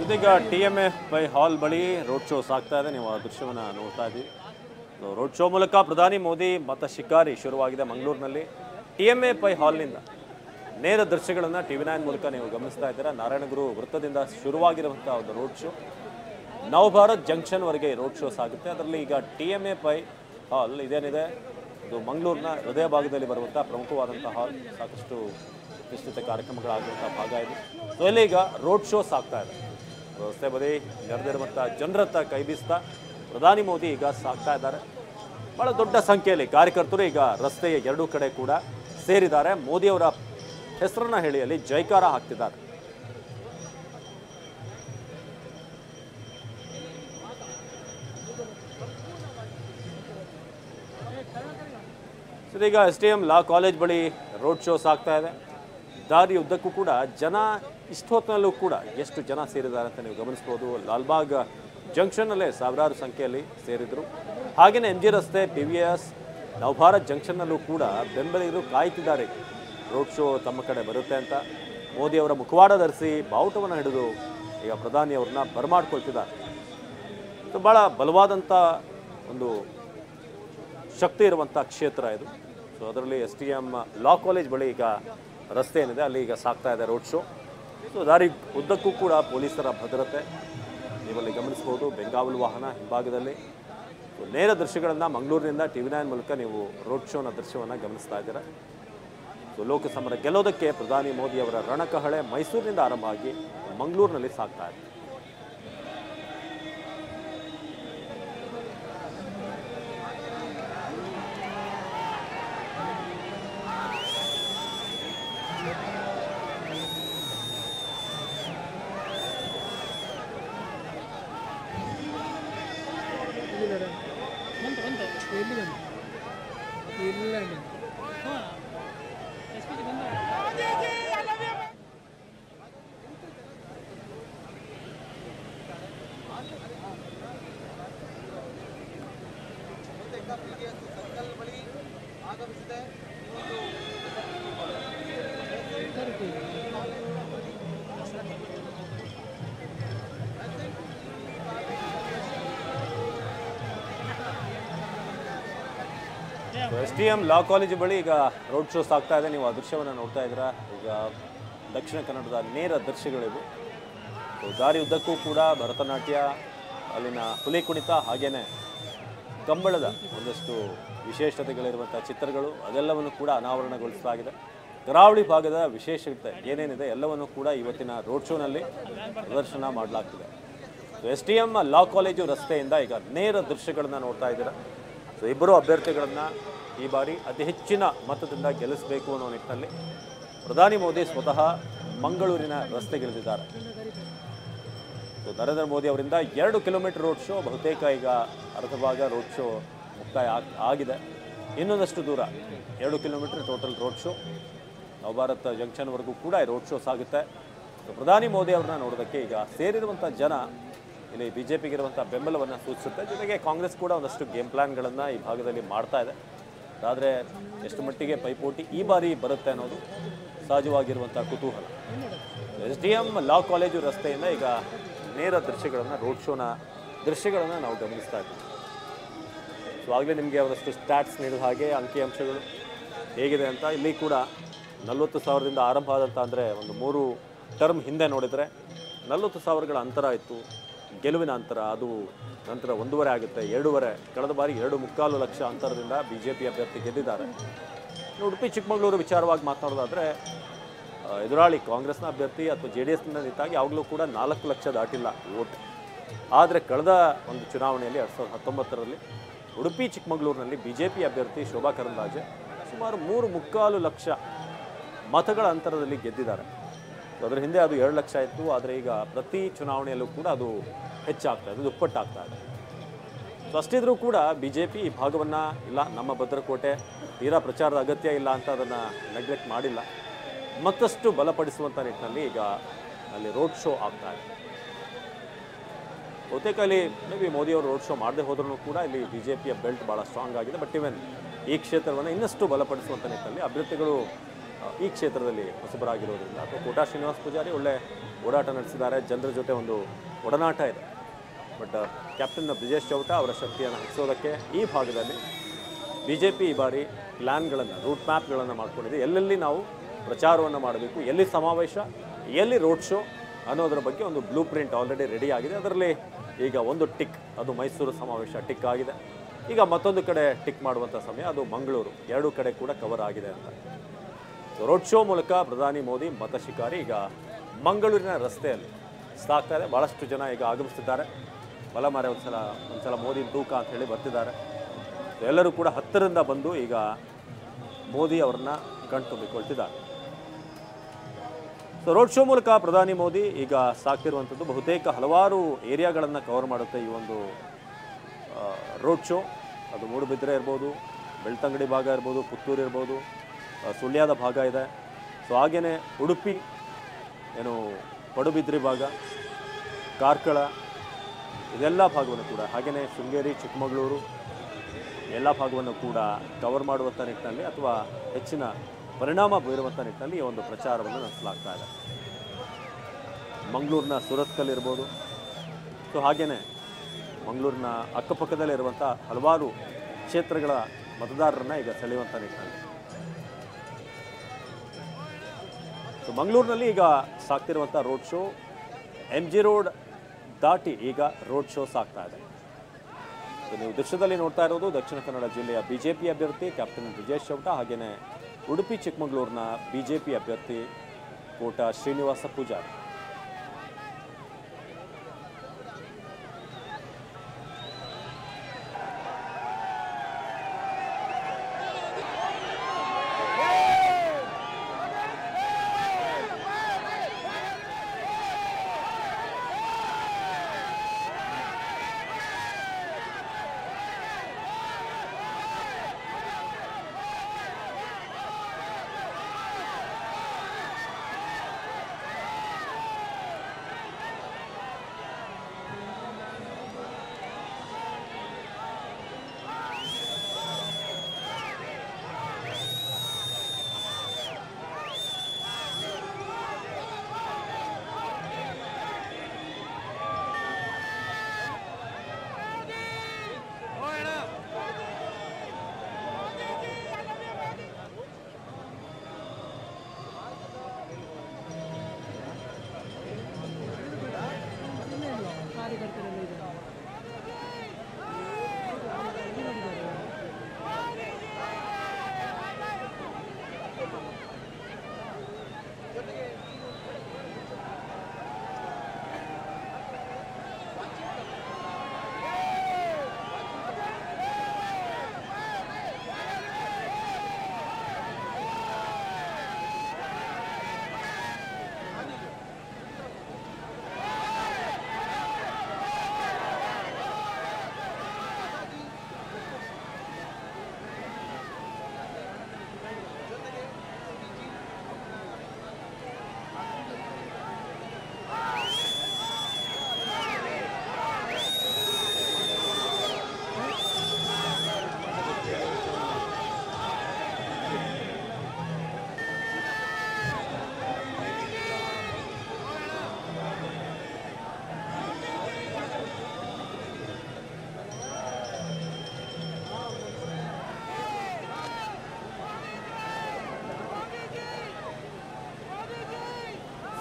ಇದೀಗ TMA ಹಾಲ್ ಬಳಿ ರೋಡ್ ಶೋ ಸಾಗ್ತಾ ಇದೆ. ನೀವು ಆ ದೃಶ್ಯವನ್ನು ನೋಡ್ತಾ ಇದ್ದೀವಿ. ರೋಡ್ ಶೋ ಮೂಲಕ ಪ್ರಧಾನಿ ಮೋದಿ ಮತ ಶಿಕಾರಿ ಶುರುವಾಗಿದೆ ಮಂಗಳೂರಿನಲ್ಲಿ. TMA ಹಾಲ್ನಿಂದ ನೇರ ದೃಶ್ಯಗಳನ್ನು TV9 ಮೂಲಕ ನೀವು ಗಮನಿಸ್ತಾ ಇದ್ದೀರಾ. ನಾರಾಯಣಗುರು ವೃತ್ತದಿಂದ ಶುರುವಾಗಿರುವಂಥ ಒಂದು ರೋಡ್ ಶೋ ನವಭಾರತ್ ಜಂಕ್ಷನ್ವರೆಗೆ ರೋಡ್ ಶೋ ಸಾಗುತ್ತೆ. ಅದರಲ್ಲಿ ಈಗ TMA ಹಾಲ್ ಇದೇನಿದೆ ಇದು ಮಂಗಳೂರಿನ ಹೃದಯ ಭಾಗದಲ್ಲಿ ಬರುವಂಥ ಪ್ರಮುಖವಾದಂಥ ಹಾಲ್. ಸಾಕಷ್ಟು ನಿಶ್ಚಿತ ಕಾರ್ಯಕ್ರಮಗಳಾಗುವಂಥ ಭಾಗ ಇದು. ಸೊ ಇಲ್ಲಿ ಈಗ ರೋಡ್ ಶೋ ಸಾಗ್ತಾ ಇದೆ. ರಸ್ತೆ ಬದಿ ನೆರೆದಿರುವಂಥ ಜನರತ್ತ ಕೈ ಬೀಸ್ತಾ ಪ್ರಧಾನಿ ಮೋದಿ ಈಗ ಸಾಗ್ತಾ ಇದ್ದಾರೆ. ಬಹಳ ದೊಡ್ಡ ಸಂಖ್ಯೆಯಲ್ಲಿ ಕಾರ್ಯಕರ್ತರು ಈಗ ರಸ್ತೆಯ ಎರಡೂ ಕಡೆ ಕೂಡ ಸೇರಿದ್ದಾರೆ. ಮೋದಿಯವರ ಹೆಸರನ್ನ ಹೇಳಿ ಅಲ್ಲಿ ಜೈಕಾರ ಹಾಕ್ತಿದ್ದಾರೆ. ಈಗ STM ಲಾ ಕಾಲೇಜ್ ಬಳಿ ರೋಡ್ ಶೋ ಸಾಗ್ತಾ ಇದೆ. ದಾರಿ ಉದ್ದಕ್ಕೂ ಕೂಡ ಜನ ಇಷ್ಟೊತ್ತಿನಲ್ಲೂ ಕೂಡ ಎಷ್ಟು ಜನ ಸೇರಿದ್ದಾರೆ ಅಂತ ನೀವು ಗಮನಿಸ್ಬೋದು. ಲಾಲ್ಬಾಗ್ ಜಂಕ್ಷನ್ನಲ್ಲೇ ಸಾವಿರಾರು ಸಂಖ್ಯೆಯಲ್ಲಿ ಸೇರಿದರು. ಹಾಗೆಯೇ MG ರಸ್ತೆ, PVS, ನವಭಾರತ್ ಜಂಕ್ಷನ್ನಲ್ಲೂ ಕೂಡ ಬೆಂಬಲಿಗರು ಕಾಯ್ತಿದ್ದಾರೆ ರೋಡ್ ಶೋ ತಮ್ಮ ಕಡೆ ಬರುತ್ತೆ ಅಂತ. ಮೋದಿಯವರ ಮುಖವಾಡ ಧರಿಸಿ ಬಾವುಟವನ್ನು ಹಿಡಿದು ಈಗ ಪ್ರಧಾನಿಯವ್ರನ್ನ ಬರಮಾಡ್ಕೊಳ್ತಿದ್ದಾರೆ. ಇದು ಭಾಳ ಬಲವಾದಂಥ ಒಂದು ಶಕ್ತಿ ಇರುವಂಥ ಕ್ಷೇತ್ರ ಇದು. ಸೊ ಅದರಲ್ಲಿ STM ಲಾ ಕಾಲೇಜ್ ಬಳಿ ಈಗ ರಸ್ತೆ ಏನಿದೆ ಅಲ್ಲಿ ಈಗ ಸಾಗ್ತಾ ಇದೆ ರೋಡ್ ಶೋ. ಸೊ ದಾರಿ ಉದ್ದಕ್ಕೂ ಕೂಡ ಪೊಲೀಸರ ಭದ್ರತೆ ನೀವಲ್ಲಿ ಗಮನಿಸ್ಬೋದು. ಬೆಂಗಾವಲು ವಾಹನ ಹಿಂಭಾಗದಲ್ಲಿ. ನೇರ ದೃಶ್ಯಗಳನ್ನು ಮಂಗಳೂರಿನಿಂದ TV9 ಮೂಲಕ ನೀವು ರೋಡ್ ಶೋನ ದೃಶ್ಯವನ್ನು ಗಮನಿಸ್ತಾ ಇದ್ದೀರಾ. ಸೊ ಲೋಕಸಮರ ಗೆಲ್ಲೋದಕ್ಕೆ ಪ್ರಧಾನಿ ಮೋದಿಯವರ ರಣಕಹಳೆ ಮೈಸೂರಿನಿಂದ ಆರಂಭ ಆಗಿ ಮಂಗಳೂರಿನಲ್ಲಿ ಸಾಗ್ತಾ ಇದೆ. STM ಲಾ ಕಾಲೇಜು ಬಳಿ ಈಗ ರೋಡ್ ಶೋ ಸಾಗ್ತಾ ಇದೆ. ನೀವು ಆ ದೃಶ್ಯವನ್ನು ನೋಡ್ತಾ ಇದ್ದೀರಾ. ಈಗ ದಕ್ಷಿಣ ಕನ್ನಡದ ನೇರ ದೃಶ್ಯಗಳಿವು. ದಾರಿ ಉದ್ದಕ್ಕೂ ಕೂಡ ಭರತನಾಟ್ಯ, ಅಲ್ಲಿನ ಹುಲಿ ಕುಣಿತ, ಹಾಗೇನೆ ಕಂಬಳದ ಒಂದಷ್ಟು ವಿಶೇಷತೆಗಳಿರುವಂಥ ಚಿತ್ರಗಳು ಅದೆಲ್ಲವನ್ನು ಕೂಡ ಅನಾವರಣಗೊಳಿಸಲಾಗಿದೆ. ಕರಾವಳಿ ಭಾಗದ ವಿಶೇಷತೆ ಏನೇನಿದೆ ಎಲ್ಲವನ್ನು ಕೂಡ ಇವತ್ತಿನ ರೋಡ್ ಶೋನಲ್ಲಿ ಪ್ರದರ್ಶನ ಮಾಡಲಾಗ್ತಿದೆ. STM ಲಾ ಕಾಲೇಜು ರಸ್ತೆಯಿಂದ ಈಗ ನೇರ ದೃಶ್ಯಗಳನ್ನು ನೋಡ್ತಾ ಇದ್ದೀರಾ. ಸೊ ಇಬ್ಬರು ಅಭ್ಯರ್ಥಿಗಳನ್ನು ಈ ಬಾರಿ ಅತಿ ಹೆಚ್ಚಿನ ಮತದಿಂದ ಗೆಲ್ಲಿಸಬೇಕು ಅನ್ನೋ ನಿಟ್ಟಿನಲ್ಲಿ ಪ್ರಧಾನಿ ಮೋದಿ ಸ್ವತಃ ಮಂಗಳೂರಿನ ರಸ್ತೆಗಿಳಿದಿದ್ದಾರೆ. ಸೊ ನರೇಂದ್ರ ಮೋದಿ ಅವರಿಂದ 2 ಕಿಲೋಮೀಟರ್ ರೋಡ್ ಶೋ ಬಹುತೇಕ ಈಗ ಅರ್ಧ ಭಾಗ ರೋಡ್ ಶೋ ಮುಕ್ತಾಯ ಆಗಿದೆ. ಇನ್ನೊಂದಷ್ಟು ದೂರ 2 kilometre total road show Navabharat ಜಂಕ್ಷನ್ವರೆಗೂ ಕೂಡ ಈ ರೋಡ್ ಶೋ ಸಾಗುತ್ತೆ. ಸೊ ಪ್ರಧಾನಿ ಮೋದಿ ಅವ್ರನ್ನ ನೋಡೋದಕ್ಕೆ ಈಗ ಸೇರಿರುವಂಥ ಜನ ಇಲ್ಲಿ BJPಗೆ ಇರುವಂಥ ಬೆಂಬಲವನ್ನು ಸೂಚಿಸುತ್ತೆ. ಜೊತೆಗೆ ಕಾಂಗ್ರೆಸ್ ಕೂಡ ಒಂದಷ್ಟು ಗೇಮ್ ಪ್ಲಾನ್ಗಳನ್ನು ಈ ಭಾಗದಲ್ಲಿ ಮಾಡ್ತಾ ಇದೆ. ಆದರೆ ಎಷ್ಟು ಮಟ್ಟಿಗೆ ಪೈಪೋಟಿ ಈ ಬಾರಿ ಬರುತ್ತೆ ಅನ್ನೋದು ಸಹಜವಾಗಿರುವಂಥ ಕುತೂಹಲ. STM ಲಾ ಕಾಲೇಜು ರಸ್ತೆಯಿಂದ ಈಗ ನೇರ ದೃಶ್ಯಗಳನ್ನು ರೋಡ್ ಶೋನ ದೃಶ್ಯಗಳನ್ನು ನಾವು ಗಮನಿಸ್ತಾ ಇದ್ದೀವಿ. ಸೊ ಆಗಲೇ ನಿಮಗೆ ಒಂದಷ್ಟು ಸ್ಟ್ಯಾಟ್ಸ್ ನೀಡಿದ ಹಾಗೆ ಅಂಕಿಅಂಶಗಳು ಹೇಗಿದೆ ಅಂತ. ಇಲ್ಲಿ ಕೂಡ 40,000ದಿಂದ ಆರಂಭ ಆದಂಥ ಅಂದರೆ ಒಂದು 3 ಟರ್ಮ್ ಹಿಂದೆ ನೋಡಿದರೆ 40,000ಗಳ ಅಂತರ ಇತ್ತು ಗೆಲುವಿನ ಅಂತರ. ಅದು ನಂತರ 1.5 ಆಗುತ್ತೆ, 2.5. ಕಳೆದ ಬಾರಿ 2.25 ಲಕ್ಷ ಅಂತರದಿಂದ BJP ಅಭ್ಯರ್ಥಿ ಗೆದ್ದಿದ್ದಾರೆ. ಉಡುಪಿ ಚಿಕ್ಕಮಗಳೂರು ವಿಚಾರವಾಗಿ ಮಾತನಾಡೋದಾದರೆ ಎದುರಾಳಿ ಕಾಂಗ್ರೆಸ್ನ ಅಭ್ಯರ್ಥಿ ಅಥವಾ JDSನಿಂದ ನಿಂತಾಗಿ ಯಾವಾಗಲೂ ಕೂಡ 4 ಲಕ್ಷ ದಾಟಿಲ್ಲ ವೋಟ್. ಆದರೆ ಕಳೆದ ಒಂದು ಚುನಾವಣೆಯಲ್ಲಿ 2019ರಲ್ಲಿ ಉಡುಪಿ ಚಿಕ್ಕಮಗಳೂರಿನಲ್ಲಿ BJP ಅಭ್ಯರ್ಥಿ ಶೋಭಾ ಕರಂದ್ಲಾಜೆ ಸುಮಾರು 3.25 ಲಕ್ಷ ಮತಗಳ ಅಂತರದಲ್ಲಿ ಗೆದ್ದಿದ್ದಾರೆ. ಅದರ ಹಿಂದೆ ಅದು 2 ಲಕ್ಷ ಇತ್ತು. ಆದರೆ ಈಗ ಪ್ರತಿ ಚುನಾವಣೆಯಲ್ಲೂ ಕೂಡ ಅದು ಹೆಚ್ಚಾಗ್ತಾ ಇದೆ, ದುಪ್ಪಟ್ಟಾಗ್ತಾ ಇದೆ. ಸೊ ಅಷ್ಟಿದ್ರೂ ಕೂಡ BJP ಈ ಭಾಗವನ್ನು ಇಲ್ಲ ನಮ್ಮ ಭದ್ರಕೋಟೆ ತೀರಾ ಪ್ರಚಾರದ ಅಗತ್ಯ ಇಲ್ಲ ಅಂತ ಅದನ್ನು ನೆಗ್ಲೆಕ್ಟ್ ಮಾಡಿಲ್ಲ. ಮತ್ತಷ್ಟು ಬಲಪಡಿಸುವಂಥ ನಿಟ್ಟಿನಲ್ಲಿ ಈಗ ಅಲ್ಲಿ ರೋಡ್ ಶೋ ಆಗ್ತಾ ಇದೆ. ಬಹುತೇಕ ಇಲ್ಲಿ ಮೇಬಿ ಮೋದಿಯವರು ರೋಡ್ ಶೋ ಮಾಡದೆ ಹೋದ್ರೂ ಕೂಡ ಇಲ್ಲಿ BJPಯ ಬೆಲ್ಟ್ ಭಾಳ ಸ್ಟ್ರಾಂಗ್ ಆಗಿದೆ. ಬಟ್ ಇವನ್ ಈ ಕ್ಷೇತ್ರವನ್ನು ಇನ್ನಷ್ಟು ಬಲಪಡಿಸುವಂಥ ನಿಟ್ಟಿನಲ್ಲಿ ಅಭ್ಯರ್ಥಿಗಳು ಈ ಕ್ಷೇತ್ರದಲ್ಲಿ ಹೊಸಬರಾಗಿರೋದ್ರಿಂದ ಅಥವಾ ಕೋಟಾ ಶ್ರೀನಿವಾಸ ಪೂಜಾರಿ ಒಳ್ಳೆ ಓಡಾಟ ನಡೆಸಿದ್ದಾರೆ, ಜನರ ಜೊತೆ ಒಂದು ಒಡನಾಟ ಇದೆ. ಬಟ್ ಕ್ಯಾಪ್ಟನ್ ಬ್ರಿಜೇಶ್ ಚೌಟ ಅವರ ಶಕ್ತಿಯನ್ನು ಹೆಚ್ಚಿಸೋದಕ್ಕೆ ಈ ಭಾಗದಲ್ಲಿ BJP ಈ ಬಾರಿ ಪ್ಲ್ಯಾನ್ಗಳನ್ನು, ರೂಟ್ ಮ್ಯಾಪ್ಗಳನ್ನು ಮಾಡ್ಕೊಂಡಿದೆ. ಎಲ್ಲೆಲ್ಲಿ ನಾವು ಪ್ರಚಾರವನ್ನು ಮಾಡಬೇಕು, ಎಲ್ಲಿ ಸಮಾವೇಶ, ಎಲ್ಲಿ ರೋಡ್ ಶೋ ಅನ್ನೋದರ ಬಗ್ಗೆ ಒಂದು ಬ್ಲೂ ಪ್ರಿಂಟ್ ಆಲ್ರೆಡಿ ರೆಡಿ ಆಗಿದೆ. ಅದರಲ್ಲಿ ಈಗ ಒಂದು ಟಿಕ್, ಅದು ಮೈಸೂರು ಸಮಾವೇಶ ಟಿಕ್ ಆಗಿದೆ. ಈಗ ಮತ್ತೊಂದು ಕಡೆ ಟಿಕ್ ಮಾಡುವಂಥ ಸಮಯ, ಅದು ಮಂಗಳೂರು. ಎರಡೂ ಕಡೆ ಕೂಡ ಕವರ್ ಆಗಿದೆ ಅಂತ. ರೋಡ್ ಶೋ ಮೂಲಕ ಪ್ರಧಾನಿ ಮೋದಿ ಮತ ಶಿಕಾರಿ ಈಗ ಮಂಗಳೂರಿನ ರಸ್ತೆಯಲ್ಲಿ ಸಾಗ್ತಾ ಇದೆ. ಭಾಳಷ್ಟು ಜನ ಈಗ ಆಗಮಿಸ್ತಿದ್ದಾರೆ. ಬಲಮಾರೆ ಒಂದ್ಸಲ ಮೋದಿ ತೂಕ ಅಂತ ಹೇಳಿ ಬರ್ತಿದ್ದಾರೆ. ಎಲ್ಲರೂ ಕೂಡ ಹತ್ತಿರದಿಂದ ಬಂದು ಈಗ ಮೋದಿ ಅವ್ರನ್ನ ಕಣ್ತುಂಬಿಕೊಳ್ತಿದ್ದಾರೆ. ಸೊ ರೋಡ್ ಶೋ ಮೂಲಕ ಪ್ರಧಾನಿ ಮೋದಿ ಈಗ ಸಾಗ್ತಿರುವಂಥದ್ದು ಬಹುತೇಕ ಹಲವಾರು ಏರಿಯಾಗಳನ್ನು ಕವರ್ ಮಾಡುತ್ತೆ ಈ ಒಂದು ರೋಡ್ ಶೋ. ಅದು ಮೂಡುಬಿದ್ರೆ ಇರ್ಬೋದು, ಬೆಳ್ತಂಗಡಿ ಭಾಗ ಇರ್ಬೋದು, ಪುತ್ತೂರು ಇರ್ಬೋದು, ಸುಳ್ಯದ ಭಾಗ ಇದೆ. ಸೊ ಹಾಗೆಯೇ ಉಡುಪಿ, ಏನು ಪಡುಬಿದ್ರಿ ಭಾಗ, ಕಾರ್ಕಳ, ಇದೆಲ್ಲ ಭಾಗವನ್ನು ಕೂಡ, ಹಾಗೆಯೇ ಶೃಂಗೇರಿ, ಚಿಕ್ಕಮಗಳೂರು ಎಲ್ಲ ಭಾಗವನ್ನು ಕೂಡ ಕವರ್ ಮಾಡುವಂಥ ನಿಟ್ಟಿನಲ್ಲಿ ಅಥವಾ ಹೆಚ್ಚಿನ ಪರಿಣಾಮ ಬೀರುವಂಥ ನಿಟ್ಟಿನಲ್ಲಿ ಈ ಒಂದು ಪ್ರಚಾರವನ್ನು ನಡೆಸಲಾಗ್ತಾ ಇದೆ. ಮಂಗಳೂರಿನ ಸುರತ್ಕಲ್ಲಿರ್ಬೋದು, ಸೊ ಹಾಗೆಯೇ ಮಂಗಳೂರಿನ ಅಕ್ಕಪಕ್ಕದಲ್ಲಿರುವಂಥ ಹಲವಾರು ಕ್ಷೇತ್ರಗಳ ಮತದಾರರನ್ನು ಈಗ ಸೆಳೆಯುವಂಥ ನಿಟ್ಟಿನಲ್ಲಿ. ಸೊ ಮಂಗಳೂರಿನಲ್ಲಿ ಈಗ ಸಾಗ್ತಿರುವಂಥ ರೋಡ್ ಶೋ MG ರೋಡ್ ದಾಟಿ ಈಗ ರೋಡ್ ಶೋ ಸಾಗ್ತಾ ಇದೆ. ಸೊ ನೀವು ದೃಶ್ಯದಲ್ಲಿ ನೋಡ್ತಾ ಇರೋದು ದಕ್ಷಿಣ ಕನ್ನಡ ಜಿಲ್ಲೆಯ BJP ಅಭ್ಯರ್ಥಿ ಕ್ಯಾಪ್ಟನ್ ಬ್ರಿಜೇಶ್ ಚೌಟ, ಹಾಗೆಯೇ ಉಡುಪಿ ಚಿಕ್ಕಮಗಳೂರಿನ BJP ಅಭ್ಯರ್ಥಿ ಕೋಟಾ ಶ್ರೀನಿವಾಸ ಪೂಜಾರಿ.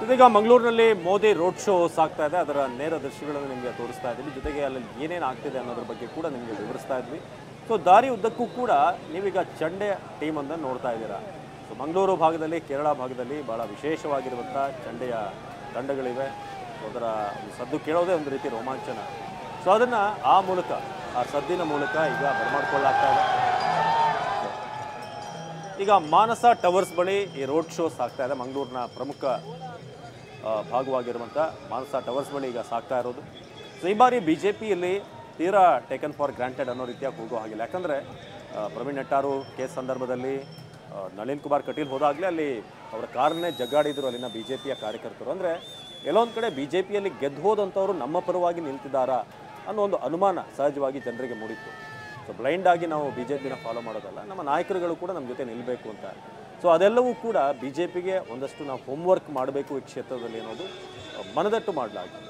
ಇದೀಗ ಮಂಗಳೂರಿನಲ್ಲಿ ಮೋದಿ ರೋಡ್ ಶೋ ಸಾಗ್ತಾ ಇದೆ. ಅದರ ನೇರ ದೃಶ್ಯಗಳನ್ನು ನಿಮಗೆ ತೋರಿಸ್ತಾ ಇದ್ದೀವಿ. ಜೊತೆಗೆ ಅಲ್ಲಿ ಏನೇನು ಆಗ್ತಿದೆ ಅನ್ನೋದ್ರ ಬಗ್ಗೆ ಕೂಡ ನಿಮಗೆ ವಿವರಿಸ್ತಾ ಇದ್ವಿ. ಸೊ ದಾರಿ ಉದ್ದಕ್ಕೂ ಕೂಡ ನೀವೀಗ ಚಂಡೆ ಟೀಮನ್ನು ನೋಡ್ತಾ ಇದ್ದೀರಾ. ಸೊ ಮಂಗಳೂರು ಭಾಗದಲ್ಲಿ, ಕೇರಳ ಭಾಗದಲ್ಲಿ ಭಾಳ ವಿಶೇಷವಾಗಿರುವಂಥ ಚಂಡೆಯ ತಂಡಗಳಿವೆ. ಅದರ ಸದ್ದು ಕೇಳೋದೇ ಒಂದು ರೀತಿ ರೋಮಾಂಚನ. ಸೊ ಅದನ್ನು ಆ ಸದ್ದಿನ ಮೂಲಕ ಈಗ ಬರಮಾಡ್ಕೊಳ್ಳಾಗ್ತಾ ಇದೆ. ಈಗ ಮಾನಸ ಟವರ್ಸ್ ಬಳಿ ಈ ರೋಡ್ ಶೋ ಸಾಗ್ತಾ ಇದೆ. ಮಂಗಳೂರಿನ ಪ್ರಮುಖ ಭಾಗವಾಗಿರುವಂಥ ಮಾನಸ ಟವರ್ಸ್ ಬಳಿ ಈಗ ಸಾಗ್ತಾ ಇರೋದು. ಸೊ ಈ ಬಾರಿ BJPಯಲ್ಲಿ ತೀರಾ ಟೇಕನ್ ಫಾರ್ ಗ್ರಾಂಟೆಡ್ ಅನ್ನೋ ರೀತಿಯಾಗಿ ಹೋಗೋ ಹಾಗಿಲ್ಲ. ಯಾಕಂದರೆ ಪ್ರವೀಣ್ ನೆಟ್ಟಾರು ಕೇಸ್ ಸಂದರ್ಭದಲ್ಲಿ ನಳಿನ್ ಕುಮಾರ್ ಕಟೀಲ್ ಹೋದಾಗಲೇ ಅಲ್ಲಿ ಅವರ ಕಾರನ್ನೇ ಜಗ್ಗಾಡಿದ್ರು ಅಲ್ಲಿನ BJPಯ ಕಾರ್ಯಕರ್ತರು. ಅಂದರೆ ಎಲ್ಲೊಂದು ಕಡೆ BJPಯಲ್ಲಿ ಗೆದ್ದು ಹೋದಂಥವ್ರು ನಮ್ಮ ಪರವಾಗಿ ನಿಲ್ತಿದ್ದಾರಾ ಅನ್ನೋ ಒಂದು ಅನುಮಾನ ಸಹಜವಾಗಿ ಜನರಿಗೆ ಮೂಡಿತ್ತು. ಸೊ ಬ್ಲೈಂಡ್ ಆಗಿ ನಾವು BJPನ ಫಾಲೋ ಮಾಡೋದಲ್ಲ, ನಮ್ಮ ನಾಯಕರುಗಳು ಕೂಡ ನಮ್ಮ ಜೊತೆ ನಿಲ್ಲಬೇಕು ಅಂತ. ಸೊ ಅದೆಲ್ಲವೂ ಕೂಡ ಬಿ ಜೆ ಪಿಗೆ ಒಂದಷ್ಟು ನಾವು ಹೋಮ್ವರ್ಕ್ ಮಾಡಬೇಕು ಈ ಕ್ಷೇತ್ರದಲ್ಲಿ ಅನ್ನೋದು ಮನದಟ್ಟು ಮಾಡಲಾಗಿದೆ.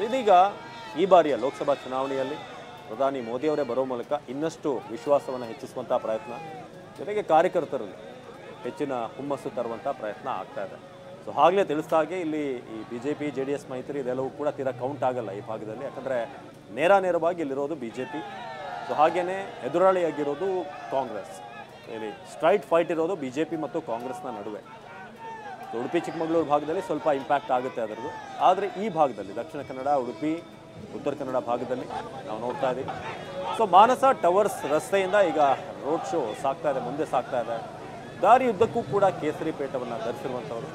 ಇದೀಗ ಈ ಬಾರಿಯ ಲೋಕಸಭಾ ಚುನಾವಣೆಯಲ್ಲಿ ಪ್ರಧಾನಿ ಮೋದಿಯವರೇ ಬರೋ ಮೂಲಕ ಇನ್ನಷ್ಟು ವಿಶ್ವಾಸವನ್ನು ಹೆಚ್ಚಿಸುವಂಥ ಪ್ರಯತ್ನ, ಜೊತೆಗೆ ಕಾರ್ಯಕರ್ತರಲ್ಲಿ ಹೆಚ್ಚಿನ ಹುಮ್ಮಸ್ಸು ತರುವಂಥ ಪ್ರಯತ್ನ ಆಗ್ತಾ ಇದೆ. ಸೊ ಆಗಲೇ ತಿಳಿಸಿದ ಹಾಗೆ ಇಲ್ಲಿ ಈ BJP JDS ಮೈತ್ರಿ ಇದೆಲ್ಲವೂ ಕೂಡ ತೀರಾ ಕೌಂಟ್ ಆಗಲ್ಲ ಈ ಭಾಗದಲ್ಲಿ, ಯಾಕಂದರೆ ನೇರವಾಗಿ ಇಲ್ಲಿರೋದು BJP. ಸೊ ಹಾಗೆಯೇ ಎದುರಾಳಿಯಾಗಿರೋದು ಕಾಂಗ್ರೆಸ್. ಇಲ್ಲಿ ಸ್ಟ್ರೈಟ್ ಫೈಟ್ ಇರೋದು BJP ಮತ್ತು ಕಾಂಗ್ರೆಸ್ನ ನಡುವೆ. ಉಡುಪಿ ಚಿಕ್ಕಮಗಳೂರು ಭಾಗದಲ್ಲಿ ಸ್ವಲ್ಪ ಇಂಪ್ಯಾಕ್ಟ್ ಆಗುತ್ತೆ ಅದರದ್ದು. ಆದರೆ ಈ ಭಾಗದಲ್ಲಿ ದಕ್ಷಿಣ ಕನ್ನಡ, ಉಡುಪಿ, ಉತ್ತರ ಕನ್ನಡ ಭಾಗದಲ್ಲಿ ನಾವು ನೋಡ್ತಾ ಇದ್ದೀವಿ. ಸೊ ಮಾನಸ ಟವರ್ಸ್ ರಸ್ತೆಯಿಂದ ಈಗ ರೋಡ್ ಶೋ ಸಾಗ್ತಾ ಇದೆ, ಮುಂದೆ ಸಾಗ್ತಾ ಇದೆ. ದಾರಿ ಉದ್ದಕ್ಕೂ ಕೂಡ ಕೇಸರಿ ಪೇಟವನ್ನು ಧರಿಸಿರುವಂಥವ್ರು.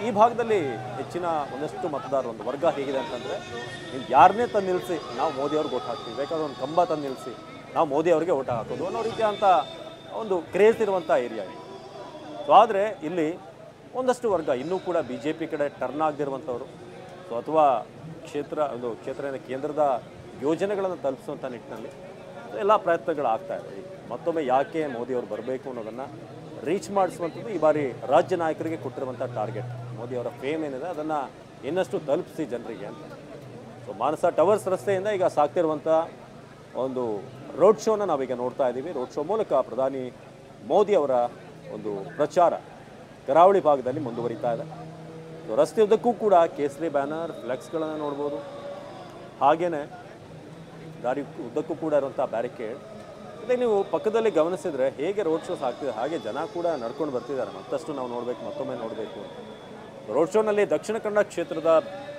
ಈ ಭಾಗದಲ್ಲಿ ಹೆಚ್ಚಿನ ಒಂದಷ್ಟು ಮತದಾರರು ಒಂದು ವರ್ಗ ಹೇಗಿದೆ ಅಂತಂದರೆ, ನೀವು ಯಾರನ್ನೇ ತಂದು ನಿಲ್ಲಿಸಿ ನಾವು ಮೋದಿಯವ್ರಿಗೆ ಓಟ್ ಹಾಕ್ತೀವಿ, ಬೇಕಾದ್ರೆ ಒಂದು ಕಂಬ ತಂದು ನಿಲ್ಲಿಸಿ ನಾವು ಮೋದಿಯವರಿಗೆ ಓಟ್ ಹಾಕೋದು ಅನ್ನೋ ರೀತಿಯಂಥ ಒಂದು ಕ್ರೇಜ್ ಇರುವಂಥ ಏರಿಯಾ ಇದೆ. ಸೊ ಆದರೆ ಇಲ್ಲಿ ಒಂದಷ್ಟು ವರ್ಗ ಇನ್ನೂ ಕೂಡ BJP ಕಡೆ ಟರ್ನ್ ಆಗದಿರುವಂಥವ್ರು, ಸೊ ಅಥವಾ ಕ್ಷೇತ್ರದ ಕೇಂದ್ರದ ಯೋಜನೆಗಳನ್ನು ತಲುಪಿಸುವಂಥ ನಿಟ್ಟಿನಲ್ಲಿ ಎಲ್ಲ ಪ್ರಯತ್ನಗಳಾಗ್ತಾ ಇದೆ. ಮತ್ತೊಮ್ಮೆ ಯಾಕೆ ಮೋದಿಯವರು ಬರಬೇಕು ಅನ್ನೋದನ್ನು ರೀಚ್ ಮಾಡಿಸುವಂಥದ್ದು ಈ ಬಾರಿ ರಾಜ್ಯ ನಾಯಕರಿಗೆ ಕೊಟ್ಟಿರುವಂಥ ಟಾರ್ಗೆಟ್. ಮೋದಿಯವರ ಫೇಮ್ ಏನಿದೆ ಅದನ್ನು ಇನ್ನಷ್ಟು ತಲುಪಿಸಿ ಜನರಿಗೆ ಅಂತ. ಸೊ ಮಾನಸ ಟವರ್ಸ್ ರಸ್ತೆಯಿಂದ ಈಗ ಸಾಗ್ತಿರುವಂಥ ಒಂದು ರೋಡ್ ಶೋನ ನಾವೀಗ ನೋಡ್ತಾ ಇದ್ದೀವಿ. ರೋಡ್ ಶೋ ಮೂಲಕ ಪ್ರಧಾನಿ ಮೋದಿಯವರ ಒಂದು ಪ್ರಚಾರ ಕರಾವಳಿ ಭಾಗದಲ್ಲಿ ಮುಂದುವರಿತಾ ಇದೆ. ರಸ್ತೆ ಉದ್ದಕ್ಕೂ ಕೂಡ ಕೇಸರಿ ಬ್ಯಾನರ್, ಫ್ಲೆಕ್ಸ್ಗಳನ್ನು ನೋಡ್ಬೋದು. ಹಾಗೆಯೇ ದಾರಿ ಉದ್ದಕ್ಕೂ ಕೂಡ ಇರುವಂಥ ಬ್ಯಾರಿಕೇಡ್. ಅದೇ ನೀವು ಪಕ್ಕದಲ್ಲಿ ಗಮನಿಸಿದರೆ ಹೇಗೆ ರೋಡ್ ಶೋಸ್ ಆಗ್ತಿದೆ ಹಾಗೆ ಜನ ಕೂಡ ನಡ್ಕೊಂಡು ಬರ್ತಿದ್ದಾರೆ. ಮತ್ತಷ್ಟು ನಾವು ನೋಡಬೇಕು, ಮತ್ತೊಮ್ಮೆ ನೋಡಬೇಕು. ರೋಡ್ ಶೋನಲ್ಲಿ ದಕ್ಷಿಣ ಕನ್ನಡ ಕ್ಷೇತ್ರದ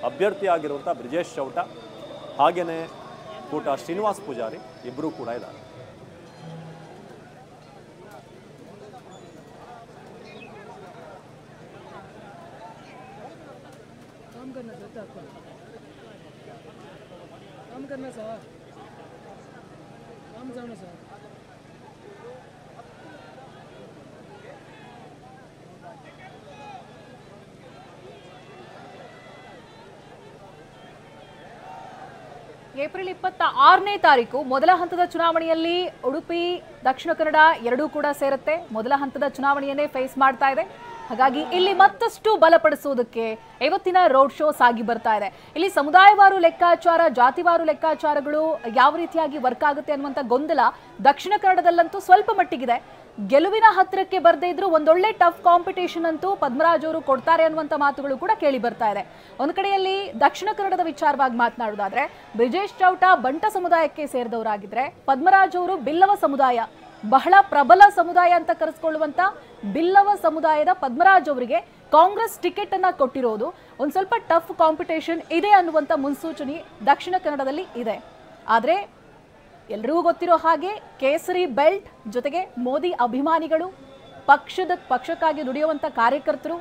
ಅಭ್ಯರ್ಥಿ ಆಗಿರುವಂಥ ಬ್ರಿಜೇಶ್ ಚೌಟ, ಹಾಗೆಯೇ ಕೋಟ ಶ್ರೀನಿವಾಸ್ ಪೂಜಾರಿ ಇಬ್ಬರೂ ಕೂಡ ಇದ್ದಾರೆ. ಏಪ್ರಿಲ್ 26ನೇ ತಾರೀಕು ಮೊದಲ ಹಂತದ ಚುನಾವಣೆಯಲ್ಲಿ ಉಡುಪಿ, ದಕ್ಷಿಣ ಕನ್ನಡ ಎರಡೂ ಕೂಡ ಸೇರುತ್ತೆ. ಮೊದಲ ಹಂತದ ಚುನಾವಣೆಯನ್ನೇ ಫೇಸ್ ಮಾಡ್ತಾ ಇದೆ. ಹಾಗಾಗಿ ಇಲ್ಲಿ ಮತ್ತಷ್ಟು ಬಲಪಡಿಸುವುದಕ್ಕೆ ಇವತ್ತಿನ ರೋಡ್ ಶೋ ಸಾಗಿ ಬರ್ತಾ ಇದೆ. ಇಲ್ಲಿ ಸಮುದಾಯವಾರು ಲೆಕ್ಕಾಚಾರ, ಜಾತಿವಾರು ಲೆಕ್ಕಾಚಾರಗಳು ಯಾವ ರೀತಿಯಾಗಿ ವರ್ಕ್ ಆಗುತ್ತೆ ಅನ್ನುವಂಥ ಗೊಂದಲ ದಕ್ಷಿಣ ಕನ್ನಡದಲ್ಲಂತೂ ಸ್ವಲ್ಪ ಮಟ್ಟಿಗಿದೆ. ಗೆಲುವಿನ ಹತ್ತಿರಕ್ಕೆ ಬರದೇ ಇದ್ರು ಒಂದೊಳ್ಳೆ ಟಫ್ ಕಾಂಪಿಟೇಷನ್ ಅಂತೂ ಪದ್ಮರಾಜ್ ಅವರು ಕೊಡ್ತಾರೆ ಅನ್ನುವಂಥ ಮಾತುಗಳು ಕೂಡ ಕೇಳಿ ಬರ್ತಾ ಇದೆ. ಒಂದು ಕಡೆಯಲ್ಲಿ ದಕ್ಷಿಣ ಕನ್ನಡದ ವಿಚಾರವಾಗಿ ಮಾತನಾಡೋದಾದ್ರೆ, ಬ್ರಿಜೇಶ್ ಚೌಟ ಬಂಟ ಸಮುದಾಯಕ್ಕೆ ಸೇರಿದವರಾಗಿದ್ರೆ, ಪದ್ಮರಾಜ್ ಅವರು ಬಿಲ್ಲವ ಸಮುದಾಯ, ಬಹಳ ಪ್ರಬಲ ಸಮುದಾಯ ಅಂತ ಕರೆಸ್ಕೊಳ್ಳುವಂತ ಬಿಲ್ಲವ ಸಮುದಾಯದ ಪದ್ಮರಾಜ್ ಅವರಿಗೆ ಕಾಂಗ್ರೆಸ್ ಟಿಕೆಟ್ ಅನ್ನ ಕೊಟ್ಟಿರೋದು ಒಂದು ಸ್ವಲ್ಪ ಟಫ್ ಕಾಂಪಿಟೇಷನ್ ಇದೆ ಅನ್ನುವಂಥ ಮುನ್ಸೂಚನೆ ದಕ್ಷಿಣ ಕನ್ನಡದಲ್ಲಿ ಇದೆ. ಆದರೆ ಎಲ್ರಿಗೂ ಗೊತ್ತಿರೋ ಹಾಗೆ ಕೇಸರಿ ಬೆಲ್ಟ್ ಜೊತೆಗೆ ಮೋದಿ ಅಭಿಮಾನಿಗಳು, ಪಕ್ಷಕ್ಕಾಗಿ ದುಡಿಯುವಂಥ ಕಾರ್ಯಕರ್ತರು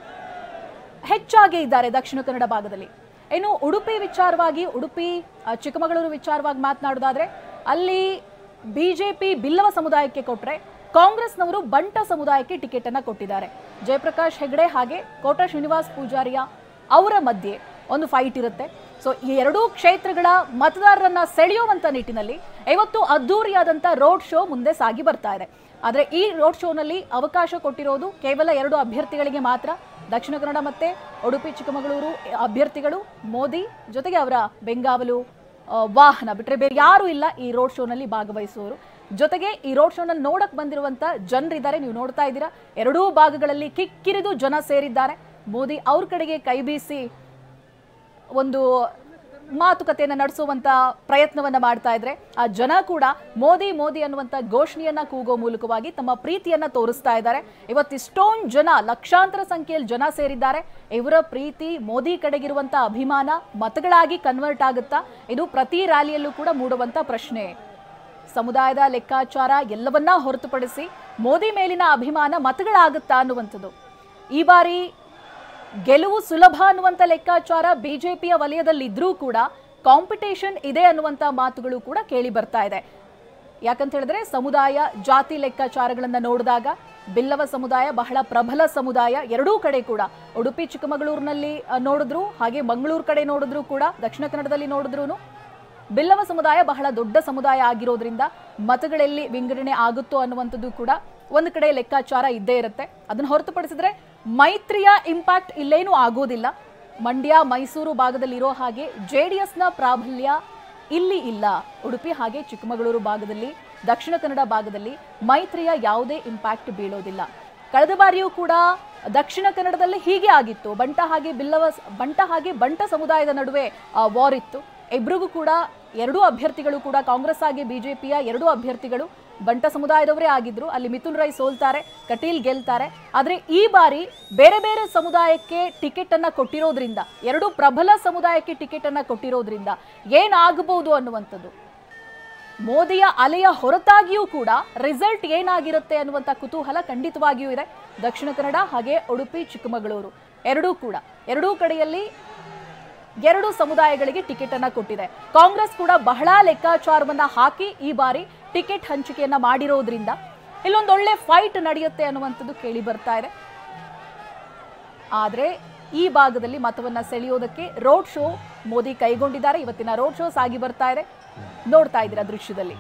ಹೆಚ್ಚಾಗಿ ಇದ್ದಾರೆ ದಕ್ಷಿಣ ಕನ್ನಡ ಭಾಗದಲ್ಲಿ. ಇನ್ನು ಉಡುಪಿ ವಿಚಾರವಾಗಿ, ಉಡುಪಿ ಚಿಕ್ಕಮಗಳೂರು ವಿಚಾರವಾಗಿ ಮಾತನಾಡೋದಾದ್ರೆ, ಅಲ್ಲಿ BJP ಬಿಲ್ಲವ ಸಮುದಾಯಕ್ಕೆ ಕೊಟ್ಟರೆ ಕಾಂಗ್ರೆಸ್ನವರು ಬಂಟ ಸಮುದಾಯಕ್ಕೆ ಟಿಕೆಟ್ ಅನ್ನ ಕೊಟ್ಟಿದ್ದಾರೆ. ಜಯಪ್ರಕಾಶ್ ಹೆಗಡೆ ಹಾಗೆ ಕೋಟ ಶ್ರೀನಿವಾಸ್ ಪೂಜಾರಿಯ ಅವರ ಮಧ್ಯೆ ಒಂದು ಫೈಟ್ ಇರುತ್ತೆ. ಸೊ ಈ ಎರಡೂ ಕ್ಷೇತ್ರಗಳ ಮತದಾರರನ್ನ ಸೆಳೆಯುವಂತ ನಿಟ್ಟಿನಲ್ಲಿ ಇವತ್ತು ಅದ್ದೂರಿಯಾದಂಥ ರೋಡ್ ಶೋ ಮುಂದೆ ಸಾಗಿ ಬರ್ತಾ ಇದೆ. ಆದರೆ ಈ ರೋಡ್ ಶೋನಲ್ಲಿ ಅವಕಾಶ ಕೊಟ್ಟಿರೋದು ಕೇವಲ 2 ಅಭ್ಯರ್ಥಿಗಳಿಗೆ ಮಾತ್ರ. ದಕ್ಷಿಣ ಕನ್ನಡ ಮತ್ತೆ ಉಡುಪಿ ಚಿಕ್ಕಮಗಳೂರು ಅಭ್ಯರ್ಥಿಗಳು ಮೋದಿ ಜೊತೆಗೆ ಅವರ ಬೆಂಗಾವಲು ವಾಹನ ಬಿಟ್ಟರೆ ಬೇರೆ ಯಾರೂ ಇಲ್ಲ ಈ ರೋಡ್ ಶೋನಲ್ಲಿ ಭಾಗವಹಿಸುವವರು. ಜೊತೆಗೆ ಈ ರೋಡ್ ಶೋನಲ್ಲಿ ನೋಡಕ್ ಬಂದಿರುವಂತ ಜನರಿದ್ದಾರೆ, ನೀವು ನೋಡ್ತಾ ಇದ್ದೀರಾ. ಎರಡೂ ಭಾಗಗಳಲ್ಲಿ ಕಿಕ್ಕಿರಿದು ಜನ ಸೇರಿದ್ದಾರೆ. ಮೋದಿ ಅವ್ರ ಕಡೆಗೆ ಕೈ ಬೀಸಿ ಒಂದು ಮಾತುಕತೆಯನ್ನು ನಡೆಸುವಂತ ಪ್ರಯತ್ನವನ್ನ ಮಾಡ್ತಾ ಇದ್ರೆ, ಆ ಜನ ಕೂಡ ಮೋದಿ ಮೋದಿ ಅನ್ನುವಂತ ಘೋಷಣೆಯನ್ನ ಕೂಗೋ ಮೂಲಕವಾಗಿ ತಮ್ಮ ಪ್ರೀತಿಯನ್ನ ತೋರಿಸ್ತಾ ಇದ್ದಾರೆ. ಇವತ್ತಿಷ್ಟೊಂದು ಜನ, ಲಕ್ಷಾಂತರ ಸಂಖ್ಯೆಯಲ್ಲಿ ಜನ ಸೇರಿದ್ದಾರೆ. ಇವರ ಪ್ರೀತಿ, ಮೋದಿ ಕಡೆಗಿರುವಂತ ಅಭಿಮಾನ ಮತಗಳಾಗಿ ಕನ್ವರ್ಟ್ ಆಗುತ್ತಾ? ಇದು ಪ್ರತಿ ರ್ಯಾಲಿಯಲ್ಲೂ ಕೂಡ ಮೂಡುವಂತ ಪ್ರಶ್ನೆ. ಸಮುದಾಯದ ಲೆಕ್ಕಾಚಾರ ಎಲ್ಲವನ್ನ ಹೊರತುಪಡಿಸಿ ಮೋದಿ ಮೇಲಿನ ಅಭಿಮಾನ ಮತಗಳಾಗುತ್ತಾ ಅನ್ನುವಂಥದ್ದು. ಈ ಬಾರಿ ಗೆಲುವು ಸುಲಭ ಅನ್ನುವಂಥ ಲೆಕ್ಕಾಚಾರ BJPಯ ವಲಯದಲ್ಲಿ ಇದ್ರೂ ಕೂಡ ಕಾಂಪಿಟೇಷನ್ ಇದೆ ಅನ್ನುವಂಥ ಮಾತುಗಳು ಕೂಡ ಕೇಳಿ ಬರ್ತಾ ಇದೆ. ಯಾಕಂತ ಹೇಳಿದ್ರೆ ಸಮುದಾಯ ಜಾತಿ ಲೆಕ್ಕಾಚಾರಗಳನ್ನ ನೋಡಿದಾಗ ಬಿಲ್ಲವ ಸಮುದಾಯ ಬಹಳ ಪ್ರಬಲ ಸಮುದಾಯ. ಎರಡೂ ಕಡೆ ಕೂಡ ಉಡುಪಿ ಚಿಕ್ಕಮಗಳೂರಿನಲ್ಲಿ ನೋಡಿದ್ರು, ಹಾಗೆ ಮಂಗಳೂರು ಕಡೆ ನೋಡಿದ್ರು ಕೂಡ, ದಕ್ಷಿಣ ಕನ್ನಡದಲ್ಲಿ ನೋಡಿದ್ರು ಬಿಲ್ಲವ ಸಮುದಾಯ ಬಹಳ ದೊಡ್ಡ ಸಮುದಾಯ ಆಗಿರೋದ್ರಿಂದ ಮತಗಳಲ್ಲಿ ವಿಂಗಡಣೆ ಆಗುತ್ತೋ ಅನ್ನುವಂಥದ್ದು ಕೂಡ ಒಂದು ಕಡೆ ಲೆಕ್ಕಾಚಾರ ಇದ್ದೇ ಇರುತ್ತೆ. ಅದನ್ನು ಹೊರತುಪಡಿಸಿದ್ರೆ ಮೈತ್ರಿಯ ಇಂಪ್ಯಾಕ್ಟ್ ಇಲ್ಲೇನೂ ಆಗೋದಿಲ್ಲ. ಮಂಡ್ಯ ಮೈಸೂರು ಭಾಗದಲ್ಲಿ ಇರೋ ಹಾಗೆ JDSನ ಪ್ರಾಬಲ್ಯ ಇಲ್ಲಿ ಇಲ್ಲ. ಉಡುಪಿ ಹಾಗೆ ಚಿಕ್ಕಮಗಳೂರು ಭಾಗದಲ್ಲಿ, ದಕ್ಷಿಣ ಕನ್ನಡ ಭಾಗದಲ್ಲಿ ಮೈತ್ರಿಯ ಯಾವುದೇ ಇಂಪ್ಯಾಕ್ಟ್ ಬೀಳೋದಿಲ್ಲ. ಕಳೆದ ಬಾರಿಯೂ ಕೂಡ ದಕ್ಷಿಣ ಕನ್ನಡದಲ್ಲಿ ಹೀಗೆ ಆಗಿತ್ತು. ಬಂಟ ಹಾಗೆ ಬಂಟ ಸಮುದಾಯದ ನಡುವೆ ವಾರ್ ಇತ್ತು. ಇಬ್ಬರಿಗೂ ಕೂಡ ಎರಡೂ ಅಭ್ಯರ್ಥಿಗಳು ಕೂಡ ಕಾಂಗ್ರೆಸ್ ಆಗಿ ಬಿಜೆಪಿಯ ಎರಡೂ ಅಭ್ಯರ್ಥಿಗಳು ಬಂಟ ಸಮುದಾಯದವರೇ ಆಗಿದ್ರು. ಅಲ್ಲಿ ಮಿಥುನ್ ರೈ ಸೋಲ್ತಾರೆ, ಕಟೀಲ್ ಗೆಲ್ತಾರೆ. ಆದರೆ ಈ ಬಾರಿ ಬೇರೆ ಬೇರೆ ಸಮುದಾಯಕ್ಕೆ ಟಿಕೆಟ್ ಅನ್ನ ಕೊಟ್ಟಿರೋದ್ರಿಂದ, ಎರಡು ಪ್ರಬಲ ಸಮುದಾಯಕ್ಕೆ ಟಿಕೆಟ್ ಅನ್ನ ಕೊಟ್ಟಿರೋದ್ರಿಂದ ಏನಾಗಬಹುದು ಅನ್ನುವಂಥದ್ದು, ಮೋದಿಯ ಅಲೆಯ ಹೊರತಾಗಿಯೂ ಕೂಡ ರಿಸಲ್ಟ್ ಏನಾಗಿರುತ್ತೆ ಅನ್ನುವಂಥ ಕುತೂಹಲ ಖಂಡಿತವಾಗಿಯೂ ಇದೆ. ದಕ್ಷಿಣ ಕನ್ನಡ ಹಾಗೆ ಉಡುಪಿ ಚಿಕ್ಕಮಗಳೂರು ಎರಡೂ ಕಡೆಯಲ್ಲಿ ಎರಡು ಸಮುದಾಯಗಳಿಗೆ ಟಿಕೆಟ್ ಅನ್ನ ಕೊಟ್ಟಿದೆ. ಕಾಂಗ್ರೆಸ್ ಕೂಡ ಬಹಳ ಲೆಕ್ಕಾಚಾರವನ್ನ ಹಾಕಿ ಈ ಬಾರಿ ಟಿಕೆಟ್ ಹಂಚಿಕೆಯನ್ನ ಮಾಡಿರೋದ್ರಿಂದ ಇಲ್ಲೊಂದೊಳ್ಳೆ ಫೈಟ್ ನಡೆಯುತ್ತೆ ಅನ್ನುವಂಥದ್ದು ಕೇಳಿ ಬರ್ತಾ ಇದೆ. ಆದ್ರೆ ಈ ಭಾಗದಲ್ಲಿ ಮತವನ್ನ ಸೆಳೆಯೋದಕ್ಕೆ ರೋಡ್ ಶೋ ಮೋದಿ ಕೈಗೊಂಡಿದ್ದಾರೆ. ಇವತ್ತಿನ ರೋಡ್ ಶೋ ಸಾಗಿ ಬರ್ತಾ ಇದೆ, ನೋಡ್ತಾ ಇದ್ದೀರಾ ದೃಶ್ಯದಲ್ಲಿ.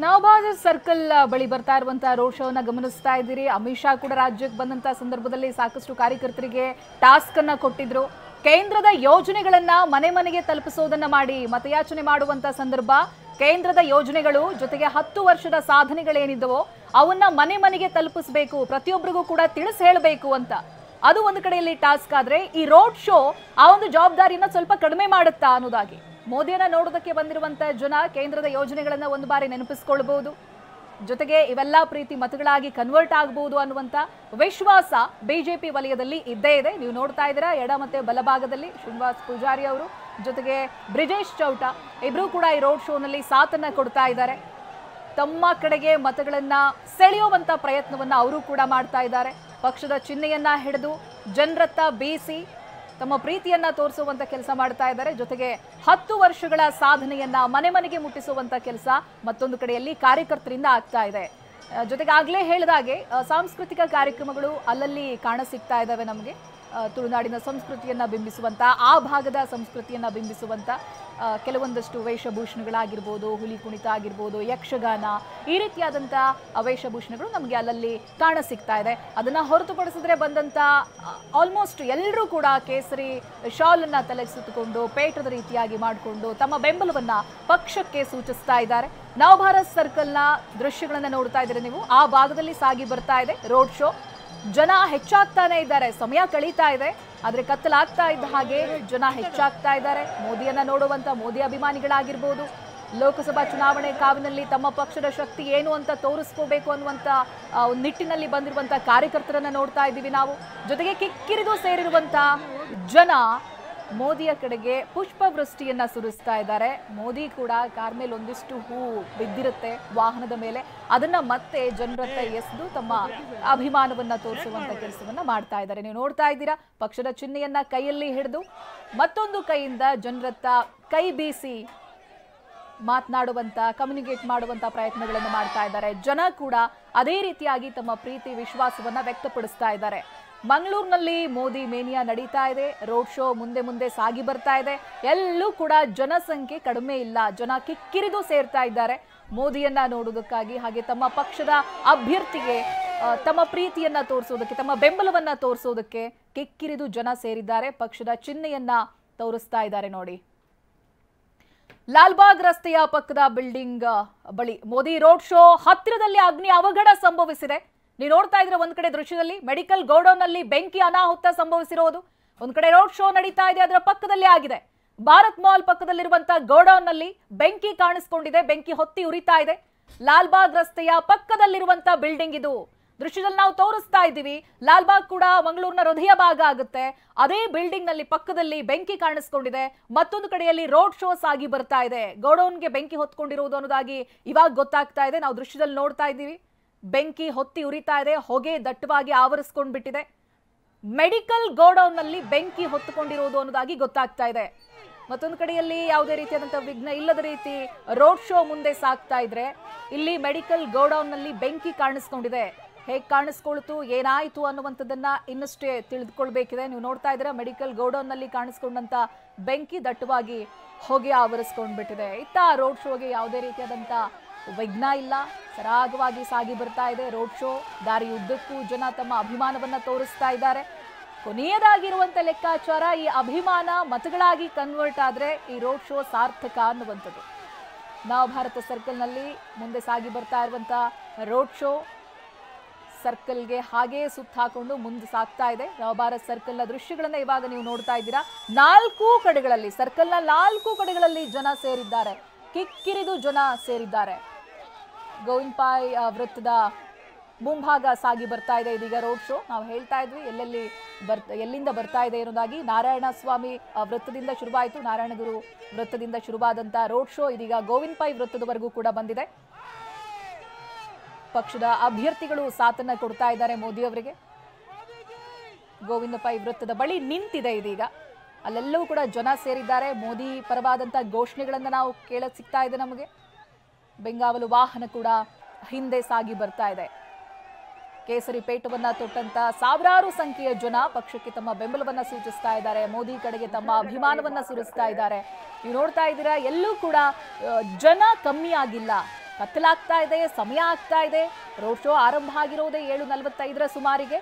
ನವಬಾದ್ ಸರ್ಕಲ್ ಬಳಿ ಬರ್ತಾ ಇರುವಂತಹ ರೋಡ್ ಶೋನ ಗಮನಿಸ್ತಾ ಇದ್ದೀರಿ. ಅಮಿತ್ ಶಾ ಕೂಡ ರಾಜ್ಯಕ್ಕೆ ಬಂದಂತ ಸಂದರ್ಭದಲ್ಲಿ ಸಾಕಷ್ಟು ಕಾರ್ಯಕರ್ತರಿಗೆ ಟಾಸ್ಕ್ ಅನ್ನ ಕೊಟ್ಟಿದ್ರು. ಕೇಂದ್ರದ ಯೋಜನೆಗಳನ್ನ ಮನೆ ಮನೆಗೆ ತಲುಪಿಸೋದನ್ನ ಮಾಡಿ ಮತಯಾಚನೆ ಮಾಡುವಂತ ಸಂದರ್ಭ, ಕೇಂದ್ರದ ಯೋಜನೆಗಳು ಜೊತೆಗೆ 10 ವರ್ಷದ ಸಾಧನೆಗಳೇನಿದ್ದವೋ ಅವನ್ನ ಮನೆ ಮನೆಗೆ ತಲುಪಿಸಬೇಕು, ಪ್ರತಿಯೊಬ್ಬರಿಗೂ ಕೂಡ ತಿಳಿಸಿ ಹೇಳಬೇಕು ಅಂತ. ಅದು ಒಂದು ಕಡೆಯಲ್ಲಿ ಟಾಸ್ಕ್ ಆದ್ರೆ, ಈ ರೋಡ್ ಶೋ ಆ ಒಂದು ಜವಾಬ್ದಾರಿಯನ್ನ ಸ್ವಲ್ಪ ಕಡಿಮೆ ಮಾಡುತ್ತಾ ಅನ್ನೋದಾಗಿ ಮೋದಿಯನ್ನ ನೋಡೋದಕ್ಕೆ ಬಂದಿರುವಂತ ಜನ ಕೇಂದ್ರದ ಯೋಜನೆಗಳನ್ನ ಒಂದು ಬಾರಿ ನೆನಪಿಸಿಕೊಳ್ಳಬಹುದು, ಜೊತೆಗೆ ಇವೆಲ್ಲ ಪ್ರೀತಿ ಮತಗಳಾಗಿ ಕನ್ವರ್ಟ್ ಆಗಬಹುದು ಅನ್ನುವಂತ ವಿಶ್ವಾಸ ಬಿಜೆಪಿ ವಲಯದಲ್ಲಿ ಇದ್ದೇ ಇದೆ. ನೀವು ನೋಡ್ತಾ ಇದ್ದೀರಾ, ಎಡ ಮತ್ತೆ ಬಲಭಾಗದಲ್ಲಿ ಶ್ರೀನಿವಾಸ್ ಪೂಜಾರಿ ಅವರು ಜೊತೆಗೆ ಬ್ರಿಜೇಶ್ ಚೌಟ ಇಬ್ರು ಕೂಡ ಈ ರೋಡ್ ಶೋನಲ್ಲಿ ಸಾಥನ್ನ ಕೊಡ್ತಾ ಇದ್ದಾರೆ. ತಮ್ಮ ಕಡೆಗೆ ಮತಗಳನ್ನ ಸೆಳೆಯುವಂತ ಪ್ರಯತ್ನವನ್ನ ಅವರು ಕೂಡ ಮಾಡ್ತಾ ಇದ್ದಾರೆ. ಪಕ್ಷದ ಚಿಹ್ನೆಯನ್ನ ಹಿಡಿದು ಜನರತ್ತ ಬೀಸಿ ತಮ್ಮ ಪ್ರೀತಿಯನ್ನ ತೋರಿಸುವಂತ ಕೆಲಸ ಮಾಡ್ತಾ ಇದ್ದಾರೆ. ಜೊತೆಗೆ 10 ವರ್ಷಗಳ ಸಾಧನೆಯನ್ನ ಮನೆ ಮನೆಗೆ ಮುಟ್ಟಿಸುವಂತ ಕೆಲಸ ಮತ್ತೊಂದು ಕಡೆಯಲ್ಲಿ ಕಾರ್ಯಕರ್ತರಿಂದ ಆಗ್ತಾ ಇದೆ. ಜೊತೆಗೆ ಆಗ್ಲೇ ಹೇಳಿದಾಗೆ ಸಾಂಸ್ಕೃತಿಕ ಕಾರ್ಯಕ್ರಮಗಳು ಅಲ್ಲಲ್ಲಿ ಕಾಣಸಿಗ್ತಾ ಇದ್ದಾವೆ ನಮಗೆ. ತುಳುನಾಡಿನ ಸಂಸ್ಕೃತಿಯನ್ನ ಬಿಂಬಿಸುವಂತ, ಆ ಭಾಗದ ಸಂಸ್ಕೃತಿಯನ್ನ ಬಿಂಬಿಸುವಂತ ಕೆಲವೊಂದಷ್ಟು ವೇಷಭೂಷಣಗಳಾಗಿರ್ಬೋದು, ಹುಲಿ ಕುಣಿತ ಆಗಿರ್ಬೋದು, ಯಕ್ಷಗಾನ, ಈ ರೀತಿಯಾದಂಥ ವೇಷಭೂಷಣಗಳು ನಮಗೆ ಅಲ್ಲಲ್ಲಿ ಕಾಣಸಿಗ್ತಾ ಇದೆ. ಅದನ್ನ ಹೊರತುಪಡಿಸಿದ್ರೆ ಬಂದಂತ ಆಲ್ಮೋಸ್ಟ್ ಎಲ್ಲರೂ ಕೂಡ ಕೇಸರಿ ಶಾಲನ್ನ ತಲೆಗೆ ಸುತ್ತಕೊಂಡು ಪೇಟದ ರೀತಿಯಾಗಿ ಮಾಡಿಕೊಂಡು ತಮ್ಮ ಬೆಂಬಲವನ್ನ ಪಕ್ಷಕ್ಕೆ ಸೂಚಿಸ್ತಾ ಇದ್ದಾರೆ. ನವಭಾರತ್ ಸರ್ಕಲ್ನ ದೃಶ್ಯಗಳನ್ನ ನೋಡ್ತಾ ಇದ್ದೀರಿ ನೀವು. ಆ ಭಾಗದಲ್ಲಿ ಸಾಗಿ ಬರ್ತಾ ಇದೆ ರೋಡ್ ಶೋ. ಜನ ಹೆಚ್ಚಾಗ್ತಾನೆ ಇದ್ದಾರೆ, ಸಮಯ ಕಳೀತಾ ಇದೆ, ಆದ್ರೆ ಕತ್ತಲಾಗ್ತಾ ಇದ್ದ ಹಾಗೆ ಜನ ಹೆಚ್ಚಾಗ್ತಾ ಇದ್ದಾರೆ. ಮೋದಿಯನ್ನ ನೋಡುವಂತ ಮೋದಿ ಅಭಿಮಾನಿಗಳಾಗಿರ್ಬೋದು, ಲೋಕಸಭಾ ಚುನಾವಣೆ ಕಾವಿನಲ್ಲಿ ತಮ್ಮ ಪಕ್ಷದ ಶಕ್ತಿ ಏನು ಅಂತ ತೋರಿಸ್ಕೋಬೇಕು ಅನ್ನುವಂತ ನಿಟ್ಟಿನಲ್ಲಿ ಬಂದಿರುವಂತ ಕಾರ್ಯಕರ್ತರನ್ನ ನೋಡ್ತಾ ಇದ್ದೀವಿ ನಾವು. ಜೊತೆಗೆ ಕಿಕ್ಕಿರಿದು ಸೇರಿರುವಂತ ಜನ ಮೋದಿಯ ಕಡೆಗೆ ಪುಷ್ಪವೃಷ್ಟಿಯನ್ನ ಸುರಿಸ್ತಾ ಇದ್ದಾರೆ. ಮೋದಿ ಕೂಡ ಕಾರ್ ಮೇಲೆ ಒಂದಿಷ್ಟು ಹೂ ಬಿದ್ದಿರುತ್ತೆ ವಾಹನದ ಮೇಲೆ, ಅದನ್ನ ಮತ್ತೆ ಜನರತ್ತ ಎಸೆದು ತಮ್ಮ ಅಭಿಮಾನವನ್ನ ತೋರಿಸುವಂತ ಕೆಲಸವನ್ನ ಮಾಡ್ತಾ ಇದ್ದಾರೆ. ನೀವು ನೋಡ್ತಾ ಇದ್ದೀರಾ, ಪಕ್ಷದ ಚಿಹ್ನೆಯನ್ನ ಕೈಯಲ್ಲಿ ಹಿಡಿದು ಮತ್ತೊಂದು ಕೈಯಿಂದ ಜನರತ್ತ ಕೈ ಬೀಸಿ ಮಾತನಾಡುವಂತ, ಕಮ್ಯುನಿಕೇಟ್ ಮಾಡುವಂತ ಪ್ರಯತ್ನಗಳನ್ನು ಮಾಡ್ತಾ ಇದ್ದಾರೆ. ಜನ ಕೂಡ ಅದೇ ರೀತಿಯಾಗಿ ತಮ್ಮ ಪ್ರೀತಿ ವಿಶ್ವಾಸವನ್ನ ವ್ಯಕ್ತಪಡಿಸ್ತಾ ಇದ್ದಾರೆ. ಮಂಗಳೂರಿನಲ್ಲಿ ಮೋದಿ ಮೇನಿಯಾ ನಡೀತಾ ಇದೆ. ರೋಡ್ ಶೋ ಮುಂದೆ ಮುಂದೆ ಸಾಗಿ ಬರ್ತಾ ಇದೆ. ಎಲ್ಲೂ ಕೂಡ ಜನಸಂಖ್ಯೆ ಕಡಿಮೆ ಇಲ್ಲ. ಜನ ಕಿಕ್ಕಿರಿದು ಸೇರ್ತಾ ಇದ್ದಾರೆ ಮೋದಿಯನ್ನ ನೋಡುವುದಕ್ಕಾಗಿ, ಹಾಗೆ ತಮ್ಮ ಪಕ್ಷದ ಅಭ್ಯರ್ಥಿಗೆ ತಮ್ಮ ಪ್ರೀತಿಯನ್ನ ತೋರಿಸೋದಕ್ಕೆ, ತಮ್ಮ ಬೆಂಬಲವನ್ನ ತೋರಿಸೋದಕ್ಕೆ ಕಿಕ್ಕಿರಿದು ಜನ ಸೇರಿದ್ದಾರೆ. ಪಕ್ಷದ ಚಿಹ್ನೆಯನ್ನ ತೋರಿಸ್ತಾ ಇದ್ದಾರೆ ನೋಡಿ. ಲಾಲ್ಬಾಗ್ ರಸ್ತೆಯ ಪಕ್ಕದ ಬಿಲ್ಡಿಂಗ್ ಬಳಿ ಮೋದಿ ರೋಡ್ ಶೋ ಹತ್ತಿರದಲ್ಲಿ ಅಗ್ನಿ ಅವಘಡ ಸಂಭವಿಸಿದೆ. ನೀವು ನೋಡ್ತಾ ಇದ್ರೆ ಒಂದ್ ಕಡೆ ದೃಶ್ಯದಲ್ಲಿ ಮೆಡಿಕಲ್ ಗೋಡೌನ್ ನಲ್ಲಿ ಬೆಂಕಿ ಅನಾಹುತ ಸಂಭವಿಸಿರೋದು, ಒಂದ್ ಕಡೆ ರೋಡ್ ಶೋ ನಡೀತಾ ಇದೆ, ಅದರ ಪಕ್ಕದಲ್ಲಿ ಆಗಿದೆ. ಭಾರತ್ ಮಾಲ್ ಪಕ್ಕದಲ್ಲಿರುವಂತಹ ಗೋಡೌನ್ ನಲ್ಲಿ ಬೆಂಕಿ ಕಾಣಿಸ್ಕೊಂಡಿದೆ, ಬೆಂಕಿ ಹೊತ್ತಿ ಉರಿತಾ ಇದೆ. ಲಾಲ್ಬಾಗ್ ರಸ್ತೆಯ ಪಕ್ಕದಲ್ಲಿರುವಂತಹ ಬಿಲ್ಡಿಂಗ್ ಇದು. ದೃಶ್ಯದಲ್ಲಿ ನಾವು ತೋರಿಸ್ತಾ ಇದ್ದೀವಿ. ಲಾಲ್ಬಾಗ್ ಕೂಡ ಮಂಗಳೂರಿನ ಹೃದಯ ಭಾಗ ಆಗುತ್ತೆ. ಅದೇ ಬಿಲ್ಡಿಂಗ್ ನಲ್ಲಿ ಪಕ್ಕದಲ್ಲಿ ಬೆಂಕಿ ಕಾಣಿಸ್ಕೊಂಡಿದೆ. ಮತ್ತೊಂದು ಕಡೆಯಲ್ಲಿ ರೋಡ್ ಶೋ ಸಾಗಿ ಬರ್ತಾ ಇದೆ. ಗೋಡೌನ್ಗೆ ಬೆಂಕಿ ಹೊತ್ಕೊಂಡಿರುವುದು ಅನ್ನೋದಾಗಿ ಇವಾಗ ಗೊತ್ತಾಗ್ತಾ ಇದೆ. ನಾವು ದೃಶ್ಯದಲ್ಲಿ ನೋಡ್ತಾ ಇದ್ದೀವಿ, ಬೆಂಕಿ ಹೊತ್ತಿ ಉರಿತಾ ಇದೆ, ಹೊಗೆ ದಟ್ಟವಾಗಿ ಆವರಿಸ್ಕೊಂಡು ಬಿಟ್ಟಿದೆ. ಮೆಡಿಕಲ್ ಗೋಡೌನ್ ನಲ್ಲಿ ಬೆಂಕಿ ಹೊತ್ತುಕೊಂಡಿರುವುದು ಅನ್ನೋದಾಗಿ ಗೊತ್ತಾಗ್ತಾ ಇದೆ. ಮತ್ತೊಂದು ಕಡೆಯಲ್ಲಿ ಯಾವುದೇ ರೀತಿಯಾದಂತಹ ವಿಘ್ನ ಇಲ್ಲದ ರೀತಿ ರೋಡ್ ಶೋ ಮುಂದೆ ಸಾಗ್ತಾ ಇದ್ರೆ, ಇಲ್ಲಿ ಮೆಡಿಕಲ್ ಗೋಡೌನ್ ನಲ್ಲಿ ಬೆಂಕಿ ಕಾಣಿಸ್ಕೊಂಡಿದೆ. ಹೇಗೆ ಕಾಣಿಸ್ಕೊಳ್ತು, ಏನಾಯ್ತು ಅನ್ನುವಂಥದ್ದನ್ನ ಇನ್ನಷ್ಟೇ ತಿಳಿದುಕೊಳ್ಬೇಕಿದೆ. ನೀವು ನೋಡ್ತಾ ಇದ್ದೀರಾ, ಮೆಡಿಕಲ್ ಗೋಡೌನ್ ನಲ್ಲಿ ಕಾಣಿಸ್ಕೊಂಡಂತ ಬೆಂಕಿ ದಟ್ಟವಾಗಿ ಹೊಗೆ ಆವರಿಸ್ಕೊಂಡ್ಬಿಟ್ಟಿದೆ. ಇತ್ತ ರೋಡ್ ಶೋಗೆ ಯಾವುದೇ ರೀತಿಯಾದಂತ ವಿಘ್ನ ಇಲ್ಲ, ಸರಾಗವಾಗಿ ಸಾಗಿ ಬರ್ತಾ ಇದೆ ರೋಡ್ ಶೋ. ದಾರಿ ಉದ್ದಕ್ಕೂ ಜನ ತಮ್ಮ ಅಭಿಮಾನವನ್ನ ತೋರಿಸ್ತಾ ಇದ್ದಾರೆ. ಕೊನೆಯದಾಗಿರುವಂತ ಲೆಕ್ಕಾಚಾರ, ಈ ಅಭಿಮಾನ ಮತಗಳಾಗಿ ಕನ್ವರ್ಟ್ ಆದ್ರೆ ಈ ರೋಡ್ ಶೋ ಸಾರ್ಥಕ ಅನ್ನುವಂಥದ್ದು. ನವಭಾರತ ಸರ್ಕಲ್ನಲ್ಲಿ ಮುಂದೆ ಸಾಗಿ ಬರ್ತಾ ಇರುವಂತ ರೋಡ್ ಶೋ ಸರ್ಕಲ್ಗೆ ಹಾಗೆ ಸುತ್ತ ಹಾಕೊಂಡು ಮುಂದೆ ಸಾಗ್ತಾ ಇದೆ. ನವಭಾರತ್ ಸರ್ಕಲ್ನ ದೃಶ್ಯಗಳನ್ನ ಇವಾಗ ನೀವು ನೋಡ್ತಾ ಇದ್ದೀರಾ. 4 ಕಡೆಗಳಲ್ಲಿ, ಸರ್ಕಲ್ನ 4 ಕಡೆಗಳಲ್ಲಿ ಜನ ಸೇರಿದ್ದಾರೆ, ಕಿಕ್ಕಿರಿದು ಜನ ಸೇರಿದ್ದಾರೆ. ಗೋವಿಂದ ಪೈ ವೃತ್ತದ ಮುಂಭಾಗ ಸಾಗಿ ಬರ್ತಾ ಇದೆ ಇದೀಗ ರೋಡ್ ಶೋ. ನಾವು ಹೇಳ್ತಾ ಇದ್ವಿ ಎಲ್ಲಿಂದ ಬರ್ತಾ ಇದೆ ಅನ್ನೋದಾಗಿ. ನಾರಾಯಣ ಸ್ವಾಮಿ ವೃತ್ತದಿಂದ ಶುರುವಾಯಿತು, ನಾರಾಯಣಗುರು ವೃತ್ತದಿಂದ ಶುರುವಾದಂತ ರೋಡ್ ಶೋ ಇದೀಗ ಗೋವಿಂದ ಪೈ ವೃತ್ತದವರೆಗೂ ಕೂಡ ಬಂದಿದೆ. ಪಕ್ಷದ ಅಭ್ಯರ್ಥಿಗಳು ಸಾಥನ್ನ ಕೊಡ್ತಾ ಇದ್ದಾರೆ ಮೋದಿ ಅವರಿಗೆ. ಗೋವಿಂದ ಪೈ ವೃತ್ತದ ಬಳಿ ನಿಂತಿದೆ ಇದೀಗ, ಅಲ್ಲೆಲ್ಲವೂ ಕೂಡ ಜನ ಸೇರಿದ್ದಾರೆ. ಮೋದಿ ಪರವಾದಂತ ಘೋಷಣೆಗಳನ್ನ ನಾವು ಕೇಳಕ್ ಸಿಗ್ತಾ ಇದೆ ನಮಗೆ. ಬೆಂಗಾವಲು ವಾಹನ ಕೂಡ ಹಿಂದೆ ಸಾಗಿ ಬರ್ತಾ ಇದೆ. ಕೇಸರಿ ಪೇಟವನ್ನ ತೊಟ್ಟಂತ ಸಾವಿರಾರು ಸಂಖ್ಯೆಯ ಜನ ಪಕ್ಷಕ್ಕೆ ತಮ್ಮ ಬೆಂಬಲವನ್ನ ಸೂಚಿಸ್ತಾ ಇದ್ದಾರೆ. ಮೋದಿ ಕಡೆಗೆ ತಮ್ಮ ಅಭಿಮಾನವನ್ನ ಸುರಿಸ್ತಾ ಇದ್ದಾರೆ. ನೀವು ನೋಡ್ತಾ ಇದ್ದೀರಾ, ಎಲ್ಲೂ ಕೂಡ ಜನ ಕಮ್ಮಿ ಆಗಿಲ್ಲ. ಕತ್ತಲಾಗ್ತಾ ಇದೆ, ಸಮಯ ಆಗ್ತಾ ಇದೆ. ರೋಡ್ ಶೋ ಆರಂಭ ಆಗಿರೋದೇ 7:45 ಸುಮಾರಿಗೆ.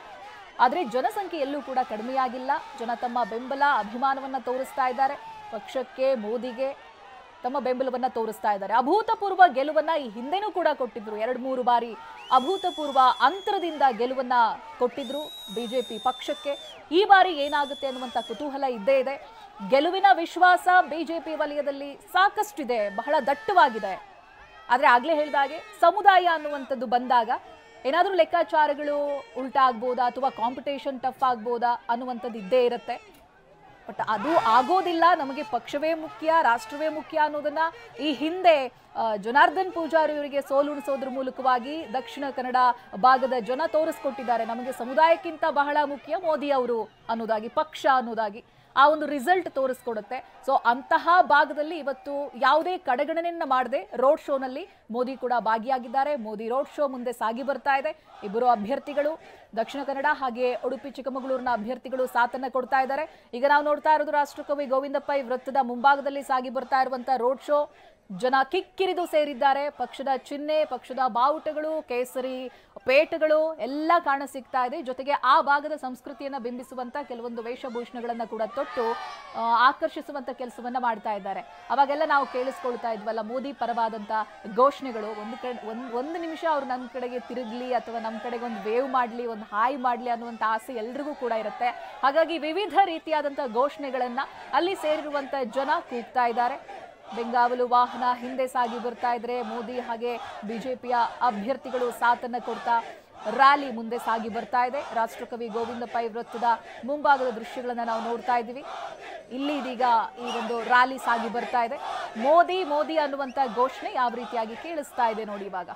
ಆದರೆ ಜನಸಂಖ್ಯೆ ಎಲ್ಲೂ ಕೂಡ ಕಡಿಮೆಯಾಗಿಲ್ಲ. ಜನ ತಮ್ಮ ಬೆಂಬಲ ಅಭಿಮಾನವನ್ನ ತೋರಿಸ್ತಾ ಇದ್ದಾರೆ. ಪಕ್ಷಕ್ಕೆ, ಮೋದಿಗೆ ತಮ್ಮ ಬೆಂಬಲವನ್ನ ತೋರಿಸ್ತಾ ಇದ್ದಾರೆ. ಅಭೂತಪೂರ್ವ ಗೆಲುವನ್ನ ಈ ಹಿಂದೆನೂ ಕೂಡ ಕೊಟ್ಟಿದ್ರು. 2-3 ಬಾರಿ ಅಭೂತಪೂರ್ವ ಅಂತರದಿಂದ ಗೆಲುವನ್ನ ಕೊಟ್ಟಿದ್ರು ಬಿಜೆಪಿ ಪಕ್ಷಕ್ಕೆ. ಈ ಬಾರಿ ಏನಾಗುತ್ತೆ ಅನ್ನುವಂತ ಕುತೂಹಲ ಇದ್ದೇ ಇದೆ. ಗೆಲುವಿನ ವಿಶ್ವಾಸ ಬಿಜೆಪಿ ವಲಯದಲ್ಲಿ ಸಾಕಷ್ಟಿದೆ, ಬಹಳ ದಟ್ಟವಾಗಿದೆ. ಆದ್ರೆ ಆಗ್ಲೇ ಹೇಳಿದಾಗೆ ಸಮುದಾಯ ಅನ್ನುವಂಥದ್ದು ಬಂದಾಗ ಏನಾದರೂ ಲೆಕ್ಕಾಚಾರಗಳು ಉಲ್ಟಾ ಆಗ್ಬೋದಾ ಅಥವಾ ಕಾಂಪಿಟೇಷನ್ ಟಫ್ ಆಗ್ಬೋದಾ ಅನ್ನುವಂಥದ್ದು ಇದ್ದೇ ಇರುತ್ತೆ. ಬಟ್ ಅದು ಆಗೋದಿಲ್ಲ. ನಮಗೆ ಪಕ್ಷವೇ ಮುಖ್ಯ, ರಾಷ್ಟ್ರವೇ ಮುಖ್ಯ ಅನ್ನೋದನ್ನ ಈ ಹಿಂದೆ ಜನಾರ್ದನ್ ಪೂಜಾರಿ ಅವರಿಗೆ ಸೋಲುಣಿಸೋದ್ರ ಮೂಲಕವಾಗಿ ದಕ್ಷಿಣ ಕನ್ನಡ ಭಾಗದ ಜನ ತೋರಿಸ್ಕೊಟ್ಟಿದ್ದಾರೆ. ನಮಗೆ ಸಮುದಾಯಕ್ಕಿಂತ ಬಹಳ ಮುಖ್ಯ ಮೋದಿ ಅವರು ಅನ್ನೋದಾಗಿ, ಪಕ್ಷ ಅನ್ನೋದಾಗಿ. ಆ ಒಂದು ರಿಸಲ್ಟ್ ತೋರಿಸ್ಕೊಡುತ್ತೆ. ಸೊ ಅಂತಹ ಭಾಗದಲ್ಲಿ ಇವತ್ತು ಯಾವುದೇ ಕಡೆಗಣನೆಯನ್ನ ಮಾಡದೆ ರೋಡ್ ಶೋನಲ್ಲಿ ಮೋದಿ ಕೂಡ ಭಾಗಿಯಾಗಿದ್ದಾರೆ. ಮೋದಿ ರೋಡ್ ಶೋ ಮುಂದೆ ಸಾಗಿ ಬರ್ತಾ ಇದೆ. ಇಬ್ಬರು ಅಭ್ಯರ್ಥಿಗಳು ದಕ್ಷಿಣ ಕನ್ನಡ ಹಾಗೆ ಉಡುಪಿ ಚಿಕ್ಕಮಗಳೂರಿನ ಅಭ್ಯರ್ಥಿಗಳು ಸಾಥನ್ನ ಕೊಡ್ತಾ ಇದ್ದಾರೆ. ಈಗ ನಾವು ನೋಡ್ತಾ ಇರೋದು ರಾಷ್ಟ್ರಕವಿ ಗೋವಿಂದ ಪೈ ವೃತ್ತದ ಮುಂಭಾಗದಲ್ಲಿ ಸಾಗಿ ಬರ್ತಾ ಇರುವಂತಹ ರೋಡ್ ಶೋ. ಜನ ಕಿಕ್ಕಿರಿದು ಸೇರಿದ್ದಾರೆ. ಪಕ್ಷದ ಚಿಹ್ನೆ, ಪಕ್ಷದ ಬಾವುಟಗಳು, ಕೇಸರಿ ಪೇಟಗಳು ಎಲ್ಲ ಕಾಣ ಸಿಗ್ತಾ ಇದೆ. ಜೊತೆಗೆ ಆ ಭಾಗದ ಸಂಸ್ಕೃತಿಯನ್ನ ಬಿಂಬಿಸುವಂತ ಕೆಲವೊಂದು ವೇಷಭೂಷಣಗಳನ್ನ ಕೂಡ ತೊಟ್ಟು ಆಕರ್ಷಿಸುವಂತ ಕೆಲಸವನ್ನ ಮಾಡ್ತಾ ಇದ್ದಾರೆ. ಅವಾಗೆಲ್ಲ ನಾವು ಕೇಳಿಸ್ಕೊಳ್ತಾ ಇದ್ವಲ್ಲ ಮೋದಿ ಪರವಾದಂತ ಘೋಷಣೆಗಳು. ಒಂದು ನಿಮಿಷ ಅವ್ರು ನನ್ನ ಕಡೆಗೆ ತಿರುಗ್ಲಿ ಅಥವಾ ನಮ್ಮ ಕಡೆಗೆ ಒಂದು ವೇವ್ ಮಾಡ್ಲಿ, ಒಂದು ಹಾಯ್ ಮಾಡ್ಲಿ ಅನ್ನುವಂತ ಆಸೆ ಎಲ್ರಿಗೂ ಕೂಡ ಇರುತ್ತೆ. ಹಾಗಾಗಿ ವಿವಿಧ ರೀತಿಯಾದಂತಹ ಘೋಷಣೆಗಳನ್ನ ಅಲ್ಲಿ ಸೇರಿರುವಂತ ಜನ ಕೂಗ್ತಾ ಇದ್ದಾರೆ. ಬೆಂಗಾವಲು ವಾಹನ ಹಿಂದೆ ಸಾಗಿ ಬರ್ತಾ ಇದ್ರೆ ಮೋದಿ ಹಾಗೆ ಬಿಜೆಪಿಯ ಅಭ್ಯರ್ಥಿಗಳು ಸಾಥನ್ನ ಕೊಡ್ತಾ ರ್ಯಾಲಿ ಮುಂದೆ ಸಾಗಿ ಬರ್ತಾ ಇದೆ. ರಾಷ್ಟ್ರಕವಿ ಗೋವಿಂದ ಪೈ ವೃತ್ತದ ಮುಂಭಾಗದ ದೃಶ್ಯಗಳನ್ನ ನಾವು ನೋಡ್ತಾ ಇದ್ದೀವಿ. ಇಲ್ಲಿ ಇದೀಗ ಈ ಒಂದು ರ್ಯಾಲಿ ಸಾಗಿ ಬರ್ತಾ ಇದೆ. ಮೋದಿ ಮೋದಿ ಅನ್ನುವಂತ ಘೋಷಣೆ ಯಾವ ರೀತಿಯಾಗಿ ಕೇಳಿಸ್ತಾ ಇದೆ ನೋಡಿ ಇವಾಗ.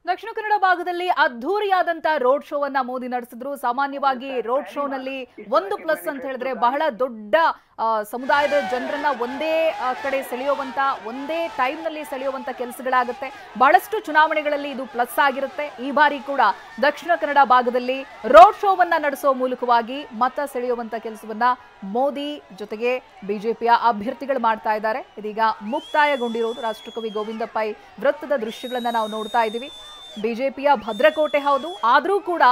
ದಕ್ಷಿಣ ಕನ್ನಡ ಭಾಗದಲ್ಲಿ ಅದ್ಧೂರಿಯಾದಂತ ರೋಡ್ ಶೋ ಅನ್ನ ಮೋದಿ ನಡೆಸಿದ್ರು. ಸಾಮಾನ್ಯವಾಗಿ ರೋಡ್ ಶೋನಲ್ಲಿ ಒಂದು ಪ್ಲಸ್ ಅಂತ ಹೇಳಿದ್ರೆ ಬಹಳ ದೊಡ್ಡ ಸಮುದಾಯದ ಜನರನ್ನ ಒಂದೇ ಕಡೆ ಸೆಳೆಯುವಂತ, ಒಂದೇ ಟೈಮ್ ನಲ್ಲಿ ಸೆಳೆಯುವಂತ ಕೆಲಸಗಳಾಗುತ್ತೆ. ಬಹಳಷ್ಟು ಚುನಾವಣೆಗಳಲ್ಲಿ ಇದು ಪ್ಲಸ್ ಆಗಿರುತ್ತೆ. ಈ ಬಾರಿ ಕೂಡ ದಕ್ಷಿಣ ಕನ್ನಡ ಭಾಗದಲ್ಲಿ ರೋಡ್ ಶೋವನ್ನ ನಡೆಸೋ ಮೂಲಕವಾಗಿ ಮತ ಸೆಳೆಯುವಂತ ಕೆಲಸವನ್ನ ಮೋದಿ ಜೊತೆಗೆ ಬಿಜೆಪಿಯ ಅಭ್ಯರ್ಥಿಗಳು ಮಾಡ್ತಾ ಇದ್ದಾರೆ. ಇದೀಗ ಮುಕ್ತಾಯಗೊಂಡಿರೋದು ರಾಷ್ಟ್ರಕವಿ ಗೋವಿಂದ ಪೈ ವೃತ್ತದ ದೃಶ್ಯಗಳನ್ನ ನಾವು ನೋಡ್ತಾ ಇದ್ದೀವಿ. ಬಿಜೆಪಿಯ ಭದ್ರಕೋಟೆ ಹೌದು, ಆದರೂ ಕೂಡ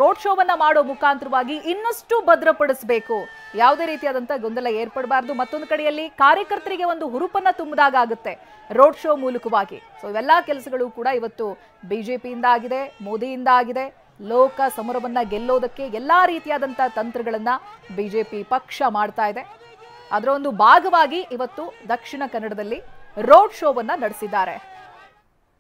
ರೋಡ್ ಶೋವನ್ನ ಮಾಡೋ ಮುಖಾಂತರವಾಗಿ ಇನ್ನಷ್ಟು ಭದ್ರಪಡಿಸಬೇಕು, ಯಾವುದೇ ರೀತಿಯಾದಂತಹ ಗೊಂದಲ ಏರ್ಪಡಬಾರದು. ಮತ್ತೊಂದು ಕಡೆಯಲ್ಲಿ ಕಾರ್ಯಕರ್ತರಿಗೆ ಒಂದು ಹುರುಪನ್ನ ತುಂಬದಾಗುತ್ತೆ ರೋಡ್ ಶೋ ಮೂಲಕವಾಗಿ. ಸೊ ಇವೆಲ್ಲಾ ಕೆಲಸಗಳು ಕೂಡ ಇವತ್ತು ಬಿಜೆಪಿಯಿಂದ ಆಗಿದೆ, ಮೋದಿಯಿಂದ ಆಗಿದೆ. ಲೋಕ ಸಮರವನ್ನ ಗೆಲ್ಲೋದಕ್ಕೆ ಎಲ್ಲಾ ರೀತಿಯಾದಂತಹ ತಂತ್ರಗಳನ್ನ ಬಿಜೆಪಿ ಪಕ್ಷ ಮಾಡ್ತಾ ಇದೆ. ಅದರ ಒಂದು ಭಾಗವಾಗಿ ಇವತ್ತು ದಕ್ಷಿಣ ಕನ್ನಡದಲ್ಲಿ ರೋಡ್ ಶೋವನ್ನ ನಡೆಸಿದ್ದಾರೆ.